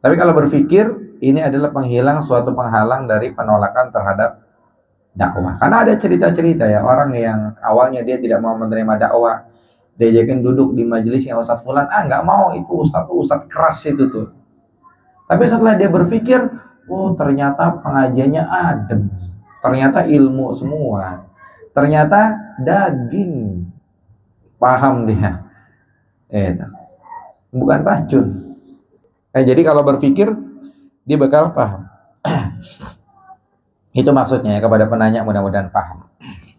Tapi kalau berpikir, ini adalah suatu penghalang dari penolakan terhadap dakwah. Karena ada cerita-cerita ya, orang yang awalnya dia tidak mau menerima dakwah, diajakin duduk di majelisnya Ustadz Fulan, nggak mau, itu Ustadz keras itu tuh. Tapi setelah dia berpikir, oh ternyata pengajiannya adem, ternyata ilmu semua, ternyata daging, paham dia, bukan racun. Jadi kalau berpikir, dia bakal paham. Itu maksudnya ya, kepada penanya mudah-mudahan paham.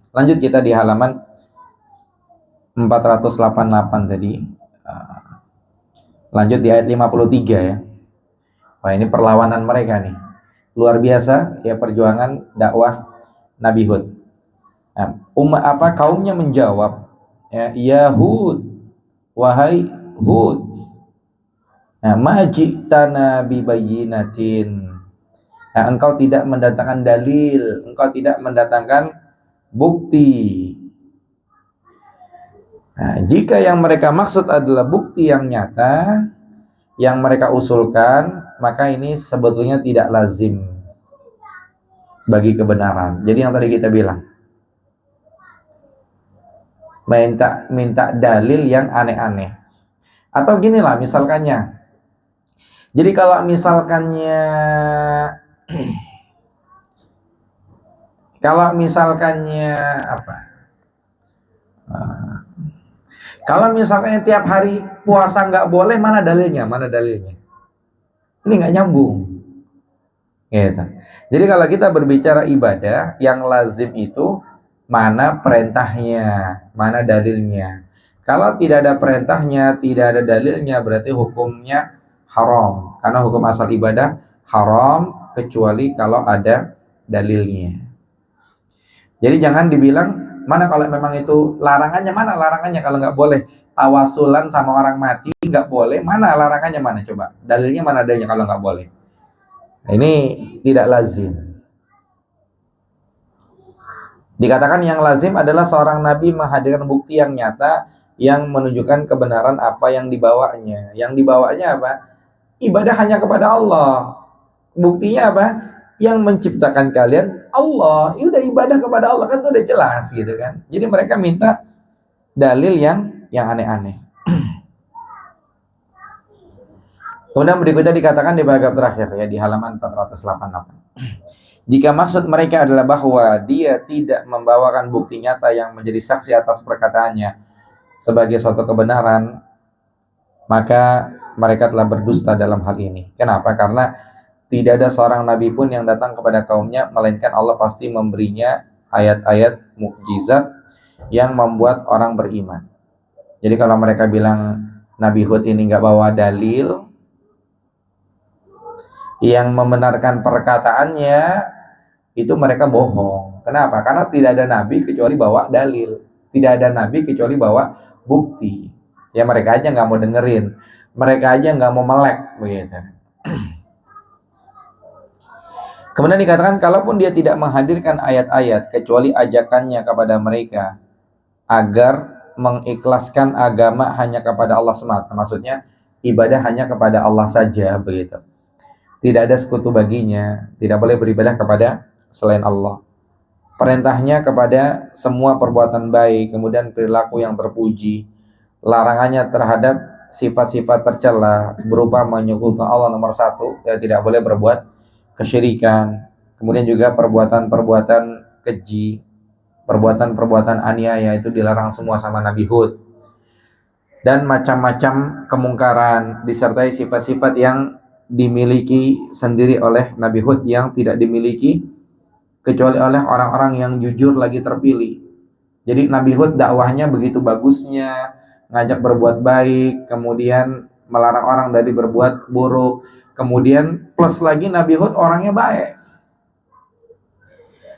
Lanjut kita di halaman 488 tadi. Lanjut di ayat 53 ya. Wah, ini perlawanan mereka nih. Luar biasa ya perjuangan dakwah Nabi Hud. Nah, kaumnya menjawab, ya Hud, wahai Hud. Nah, majitana bibayinatin. Nah, engkau tidak mendatangkan dalil, engkau tidak mendatangkan bukti. Nah, jika yang mereka maksud adalah bukti yang nyata, yang mereka usulkan, maka ini sebetulnya tidak lazim bagi kebenaran. Jadi yang tadi kita bilang, minta dalil yang aneh-aneh. Atau ginilah misalkannya. Jadi kalau misalkannya apa? Kalau misalnya tiap hari puasa nggak boleh, mana dalilnya? Mana dalilnya? Ini nggak nyambung. Gitu. Jadi kalau kita berbicara ibadah, yang lazim itu mana perintahnya, mana dalilnya. Kalau tidak ada perintahnya, tidak ada dalilnya, berarti hukumnya haram. Karena hukum asal ibadah haram kecuali kalau ada dalilnya. Jadi jangan dibilang, mana kalau memang itu larangannya, mana larangannya kalau nggak boleh tawasulan sama orang mati, nggak boleh, mana larangannya, mana coba dalilnya, mana adanya kalau nggak boleh. Nah, ini tidak lazim. Dikatakan yang lazim adalah seorang nabi menghadirkan bukti yang nyata yang menunjukkan kebenaran apa yang dibawanya. Yang dibawanya apa? Ibadah hanya kepada Allah. Buktinya apa? Yang menciptakan kalian Allah. Ya udah, ibadah kepada Allah, kan itu udah jelas gitu kan. Jadi mereka minta dalil yang aneh-aneh. Kemudian berikutnya dikatakan di paragraf terakhir ya, di halaman 488. Jika maksud mereka adalah bahwa dia tidak membawakan bukti nyata yang menjadi saksi atas perkataannya sebagai suatu kebenaran, maka mereka telah berdusta dalam hal ini. Kenapa? Karena tidak ada seorang nabi pun yang datang kepada kaumnya melainkan Allah pasti memberinya ayat-ayat mukjizat yang membuat orang beriman. Jadi kalau mereka bilang Nabi Hud ini nggak bawa dalil yang membenarkan perkataannya, itu mereka bohong. Kenapa? Karena tidak ada nabi kecuali bawa dalil, tidak ada nabi kecuali bawa bukti. Ya mereka aja nggak mau dengerin, mereka aja nggak mau melek begitu. Kemudian dikatakan kalaupun dia tidak menghadirkan ayat-ayat kecuali ajakannya kepada mereka agar mengikhlaskan agama hanya kepada Allah semata, maksudnya ibadah hanya kepada Allah saja begitu. Tidak ada sekutu baginya, tidak boleh beribadah kepada selain Allah. Perintahnya kepada semua perbuatan baik, kemudian perilaku yang terpuji. Larangannya terhadap sifat-sifat tercela berupa menyekutukan Allah nomor satu, ya tidak boleh berbuat kesyirikan. Kemudian juga perbuatan-perbuatan keji, perbuatan-perbuatan aniaya itu dilarang semua sama Nabi Hud. Dan macam-macam kemungkaran disertai sifat-sifat yang dimiliki sendiri oleh Nabi Hud yang tidak dimiliki kecuali oleh orang-orang yang jujur lagi terpilih. Jadi Nabi Hud dakwahnya begitu bagusnya, ngajak berbuat baik, kemudian melarang orang dari berbuat buruk, kemudian plus lagi Nabi Hud orangnya baik.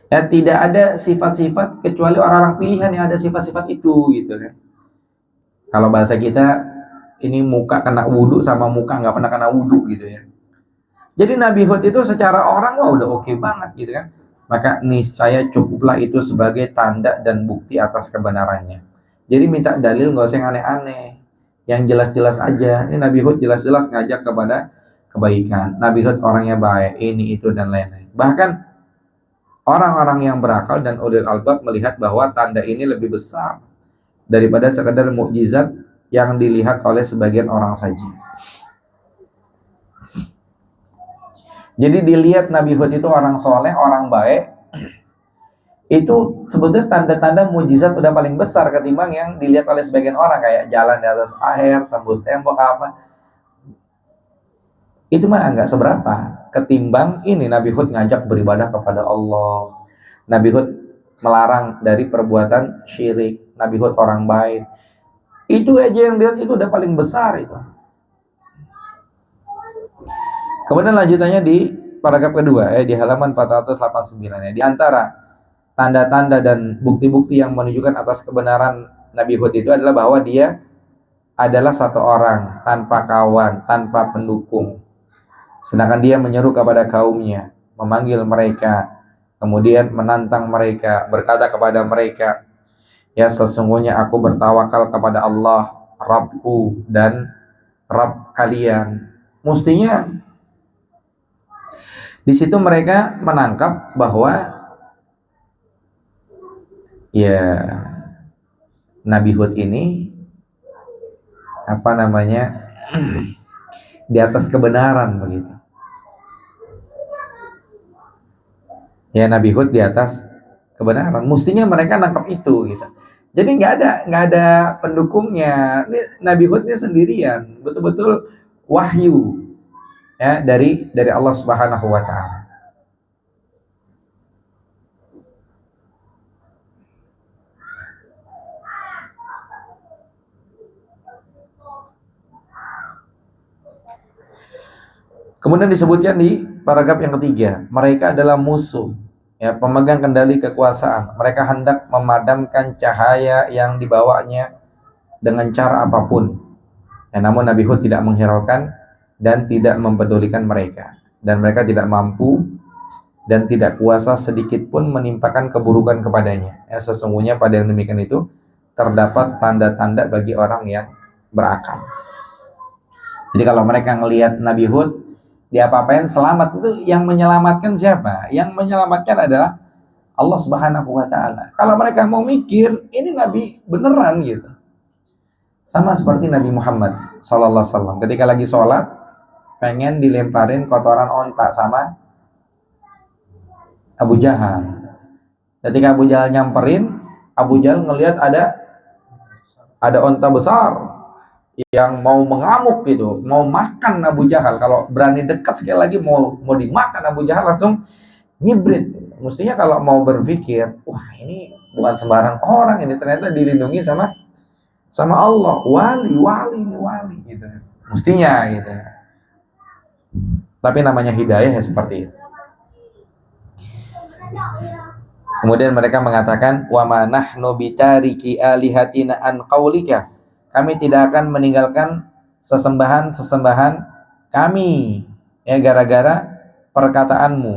Ya, tidak ada sifat-sifat kecuali orang-orang pilihan yang ada sifat-sifat itu gitu kan. Kalau bahasa kita ini muka kena wudhu sama muka nggak pernah kena wudhu gitu ya. Jadi Nabi Hud itu secara orang wah udah oke banget gitu kan. Maka niscaya cukuplah itu sebagai tanda dan bukti atas kebenarannya. Jadi minta dalil nggak usah yang aneh-aneh, yang jelas-jelas aja. Ini Nabi Hud jelas-jelas ngajak kepada kebaikan. Nabi Hud orangnya baik, ini itu dan lain-lain. Bahkan orang-orang yang berakal dan ulil albab melihat bahwa tanda ini lebih besar daripada sekadar mukjizat yang dilihat oleh sebagian orang saja. Jadi dilihat Nabi Hud itu orang soleh, orang baik, itu sebetulnya tanda-tanda mukjizat udah paling besar ketimbang yang dilihat oleh sebagian orang kayak jalan di atas air, tembus tembok apa. Itu mah nggak seberapa ketimbang ini Nabi Hud ngajak beribadah kepada Allah. Nabi Hud melarang dari perbuatan syirik. Nabi Hud orang baik. Itu aja yang dilihat itu udah paling besar itu. Kemudian lanjutannya di paragraf kedua di halaman 489 ya. Di antara tanda-tanda dan bukti-bukti yang menunjukkan atas kebenaran Nabi Hud itu adalah bahwa dia adalah satu orang tanpa kawan, tanpa pendukung. Sedangkan dia menyeru kepada kaumnya, memanggil mereka, kemudian menantang mereka, berkata kepada mereka, ya sesungguhnya aku bertawakal kepada Allah, Rabbku dan Rabb kalian. Mestinya di situ mereka menangkap bahwa ya Nabi Hud ini apa namanya di atas kebenaran begitu. Ya Nabi Hud di atas kebenaran. Mestinya mereka nangkap itu gitu. Jadi nggak ada pendukungnya. Ini Nabi Hud ini sendirian, betul-betul wahyu ya dari Allah Subhanahu wa taala. Kemudian disebutkan di paragraf yang ketiga, mereka adalah musuh, ya, pemegang kendali kekuasaan. Mereka hendak memadamkan cahaya yang dibawanya dengan cara apapun. Ya, namun Nabi Hud tidak menghiraukan dan tidak mempedulikan mereka, dan mereka tidak mampu dan tidak kuasa sedikit pun menimpakan keburukan kepadanya. Ya, sesungguhnya pada yang demikian itu terdapat tanda-tanda bagi orang yang berakal. Jadi kalau mereka ngelihat Nabi Hud diapa-apain selamat, itu yang menyelamatkan siapa? Yang menyelamatkan adalah Allah Subhanahu wa taala. Kalau mereka mau mikir ini Nabi beneran gitu. Sama seperti Nabi Muhammad sallallahu alaihi wasallam ketika lagi sholat pengen dilemparin kotoran onta sama Abu Jahal. Ketika Abu Jahal nyamperin, Abu Jahal ngelihat ada onta besar yang mau mengamuk gitu, mau makan Abu Jahal. Kalau berani dekat sekali lagi mau dimakan Abu Jahal, langsung nyibrit, mestinya kalau mau berpikir, wah ini bukan sembarang orang, ini ternyata dilindungi sama Allah, wali ini wali gitu. Mestinya gitu. Tapi namanya hidayah ya seperti itu. Kemudian mereka mengatakan, wa ma nahnu bitariki alihatina an qaulika. Kami tidak akan meninggalkan sesembahan kami ya gara-gara perkataanmu.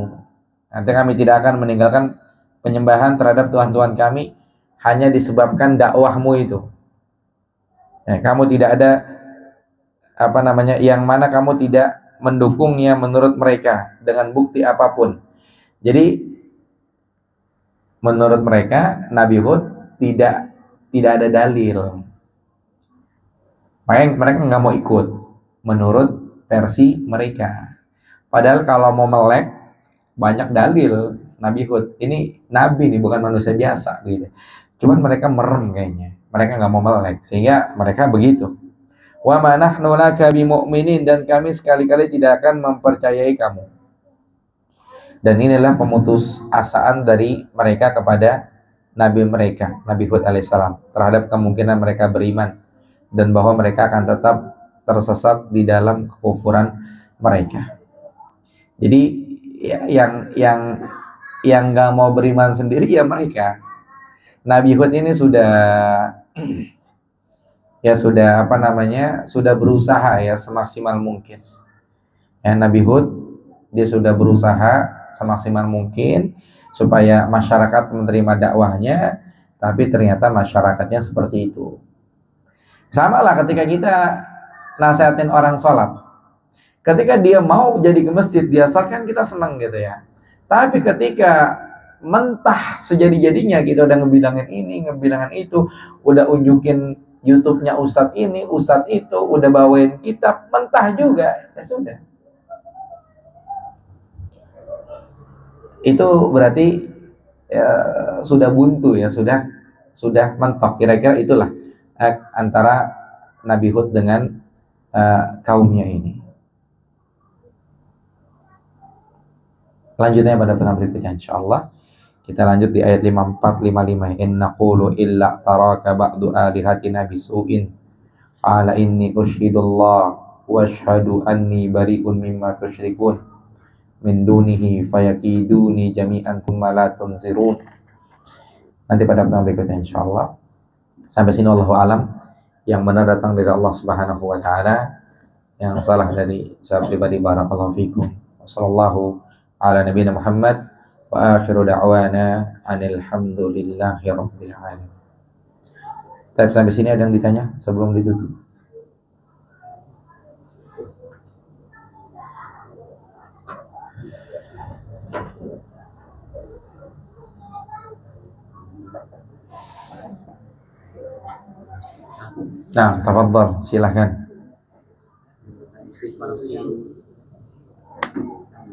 Nanti kami tidak akan meninggalkan penyembahan terhadap Tuhan-Tuhan kami hanya disebabkan dakwahmu itu. Ya, kamu tidak ada yang mana kamu tidak mendukungnya menurut mereka dengan bukti apapun. Jadi menurut mereka Nabi Hud tidak ada dalil. Makanya mereka nggak mau ikut menurut versi mereka. Padahal kalau mau melek banyak dalil Nabi Hud. Ini nabi nih, bukan manusia biasa gitu. Cuman mereka merem kayaknya. Mereka nggak mau melek sehingga mereka begitu. Wa ma nahnu laka bimu'minin, dan kami sekali-kali tidak akan mempercayai kamu. Dan inilah pemutus asaan dari mereka kepada nabi mereka, Nabi Hud alaihissalam, terhadap kemungkinan mereka beriman dan bahwa mereka akan tetap tersesat di dalam kekufuran mereka. Jadi ya, yang nggak mau beriman sendiri ya mereka. Nabi Hud ini sudah sudah berusaha ya semaksimal mungkin. Ya, Nabi Hud dia sudah berusaha semaksimal mungkin supaya masyarakat menerima dakwahnya, tapi ternyata masyarakatnya seperti itu. Sama lah ketika kita nasihatin orang sholat. Ketika dia mau jadi ke masjid, biasa kan kita senang gitu ya. Tapi ketika mentah sejadi-jadinya kita udah ngebilangin ini, ngebilangin itu, udah unjukin YouTube-nya Ustadz ini, Ustadz itu, udah bawain kitab, mentah juga, ya sudah. Itu berarti ya, sudah buntu ya, sudah mentok. Kira-kira itulah antara Nabi Hud dengan kaumnya ini. Lanjutnya pada pertemuan berikutnya insyaallah. Kita lanjut di ayat 54-55. Inna qulu illa taraka ba'du alihatina bisu'in. Ala inni ushhidullah wa ashhadu anni bari'un mimma tusyrikun. Min dunihi fayakiduni jami'an thumma la tunzirun. Nanti pada pertemuan berikutnya insyaallah. Sampai sini wallahu alam. Yang benar datang dari Allah Subhanahu wa taala, yang salah dari saya pribadi. Barakallahu fikum. Wassallallahu ala nabiyina Muhammad wa akhiru da'wana anil hamdulillahi rabbil alamin. Tapi sampai sini ada yang ditanya sebelum ditutup? Nah, tafadhol, silakan.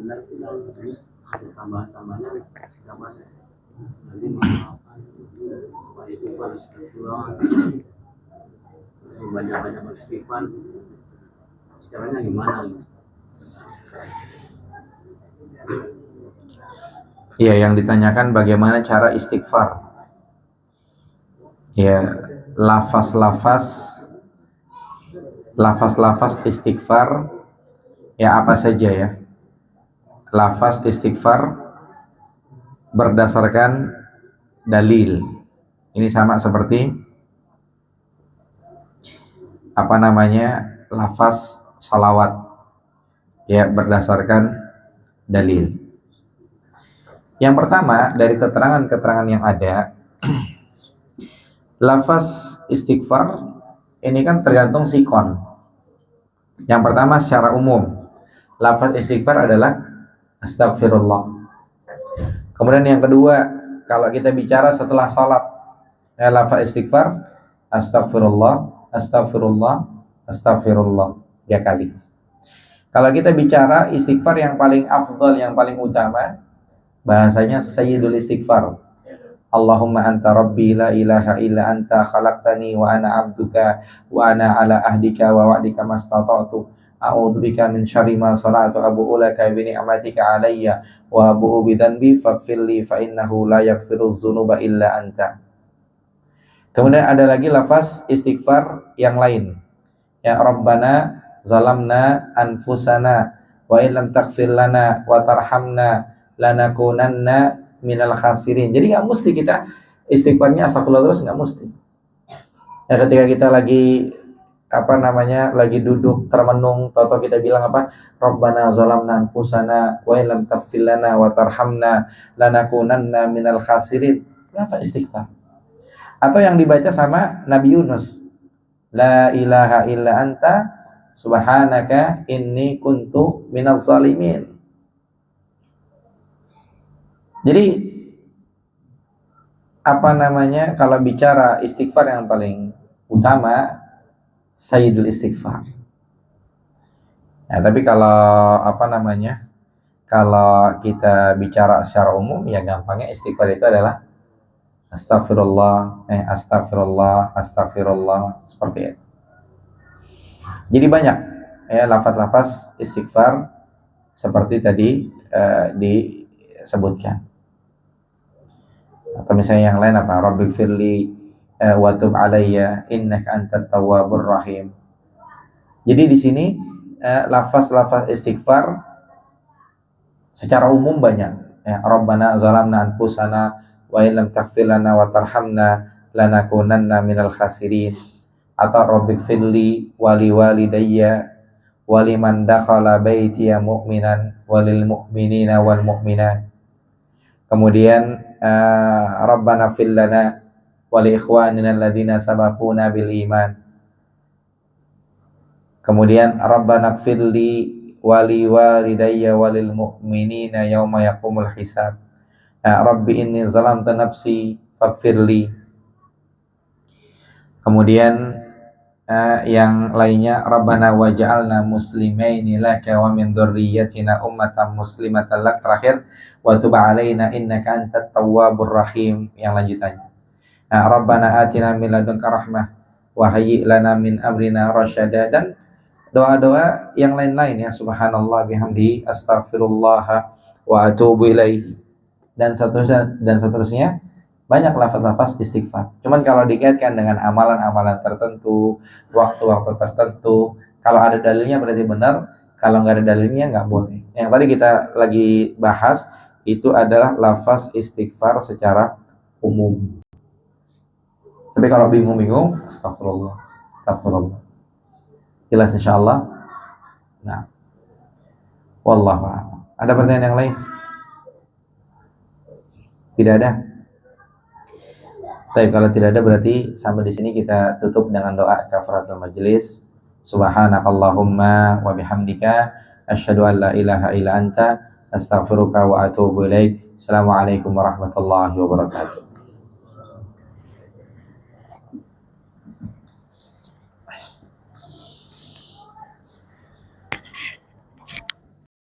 Benar ada tambahan-tambahannya tambah nanti mau istighfar banyak-banyak beristighfar caranya gimana? Iya, yang ditanyakan bagaimana cara istighfar. Ya, lafaz-lafaz istighfar ya apa saja ya. Lafaz istighfar berdasarkan dalil. Ini sama seperti lafaz salawat ya, berdasarkan dalil. Yang pertama dari keterangan-keterangan yang ada, lafaz istighfar ini kan tergantung sikon. Yang pertama secara umum, lafaz istighfar adalah astagfirullah. Kemudian yang kedua, kalau kita bicara setelah salat, lafaz istighfar astagfirullah, astagfirullah, astagfirullah 3 kali. Kalau kita bicara istighfar yang paling afdal, yang paling utama, bahasanya sayyidul istighfar. Allahumma anta rabbi la ilaha illa anta khalaqtani wa ana abduka wa ana ala ahdika wa wa'dika mastata'tu a'udzubika min syarri ma sana'tu abu'u laka bi ni'matika 'alayya wa abu'u bi dhanbi faghfirli fa innahu la yaghfiruz dzunuba illa anta. Kemudian ada lagi lafaz istighfar yang lain. Ya Rabbana zalamna anfusana wa in lam taghfir lana wa tarhamna lanakunanna minal khasirin. Jadi nggak mesti kita istighfarnya astagfirullah terus, nggak mesti. Ya ketika kita lagi lagi duduk termenung, atau kita bilang Rabbana zalamna anfusana wa in lam taghfir lana wa tarhamna lanakunanna minal khasirin. Kenapa istighfar? Atau yang dibaca sama Nabi Yunus, la ilaha illa anta subhanaka inni kuntu minaz zalimin. Jadi kalau bicara istighfar yang paling utama sayyidul istighfar. Ya, tapi kalau kalau kita bicara secara umum ya gampangnya istighfar itu adalah astagfirullah, astagfirullah, seperti itu. Jadi banyak ya lafaz-lafaz istighfar seperti tadi disebutkan. Atau misalnya yang lain Rabbighfirli wa tub alayya innaka antat tawwabur rahim. Jadi di sini lafaz-lafaz istighfar secara umum banyak. Ya, Rabbana zalamna anfusana wa illam taghfir lana wa tarhamna lanakunanna minal khasirin, atau rabbighfirli wali walidayya waliman dakhala baitiya mu'minan walil mu'minina wal mu'minat. Kemudian Rabbana fil lana wali ikhwanina alladhina sabaquna bil iman. Kemudian Rabbana ighfirli wali walidayya walil mu'minina yauma yaqumul hisab. Rabbi inni zalamtu nafsi faghfirli. Kemudian yang lainnya Rabbana waj'alna muslimaini laka wa min dzurriyyatina ummatan muslimatan lak. Terakhir wa tub 'alaina innaka antat tawwabur rahim. Yang lanjutannya Rabbana atina min ladunka rahmah wa hayyi' lana min amrina rasyada. Dan doa-doa yang lain-lain ya, subhanallah bihamdihi astaghfirullah wa atubu ilaih, dan seterusnya banyak lafaz-lafaz istighfar. Cuman kalau dikaitkan dengan amalan-amalan tertentu, waktu-waktu tertentu, kalau ada dalilnya berarti benar, kalau nggak ada dalilnya nggak boleh. Yang tadi kita lagi bahas itu adalah lafaz istighfar secara umum. Tapi kalau bingung-bingung, astagfirullah. Jelas insyaallah. Nah, wallahu a'lam. Ada pertanyaan yang lain? Tidak ada. Tapi kalau tidak ada berarti sampai di sini kita tutup dengan doa kafaratul majlis. Subhanakallahumma wa bihamdika asyhadu an la ilaha illa anta astaghfiruka wa atubu ilaik. Assalamualaikum warahmatullahi wabarakatuh.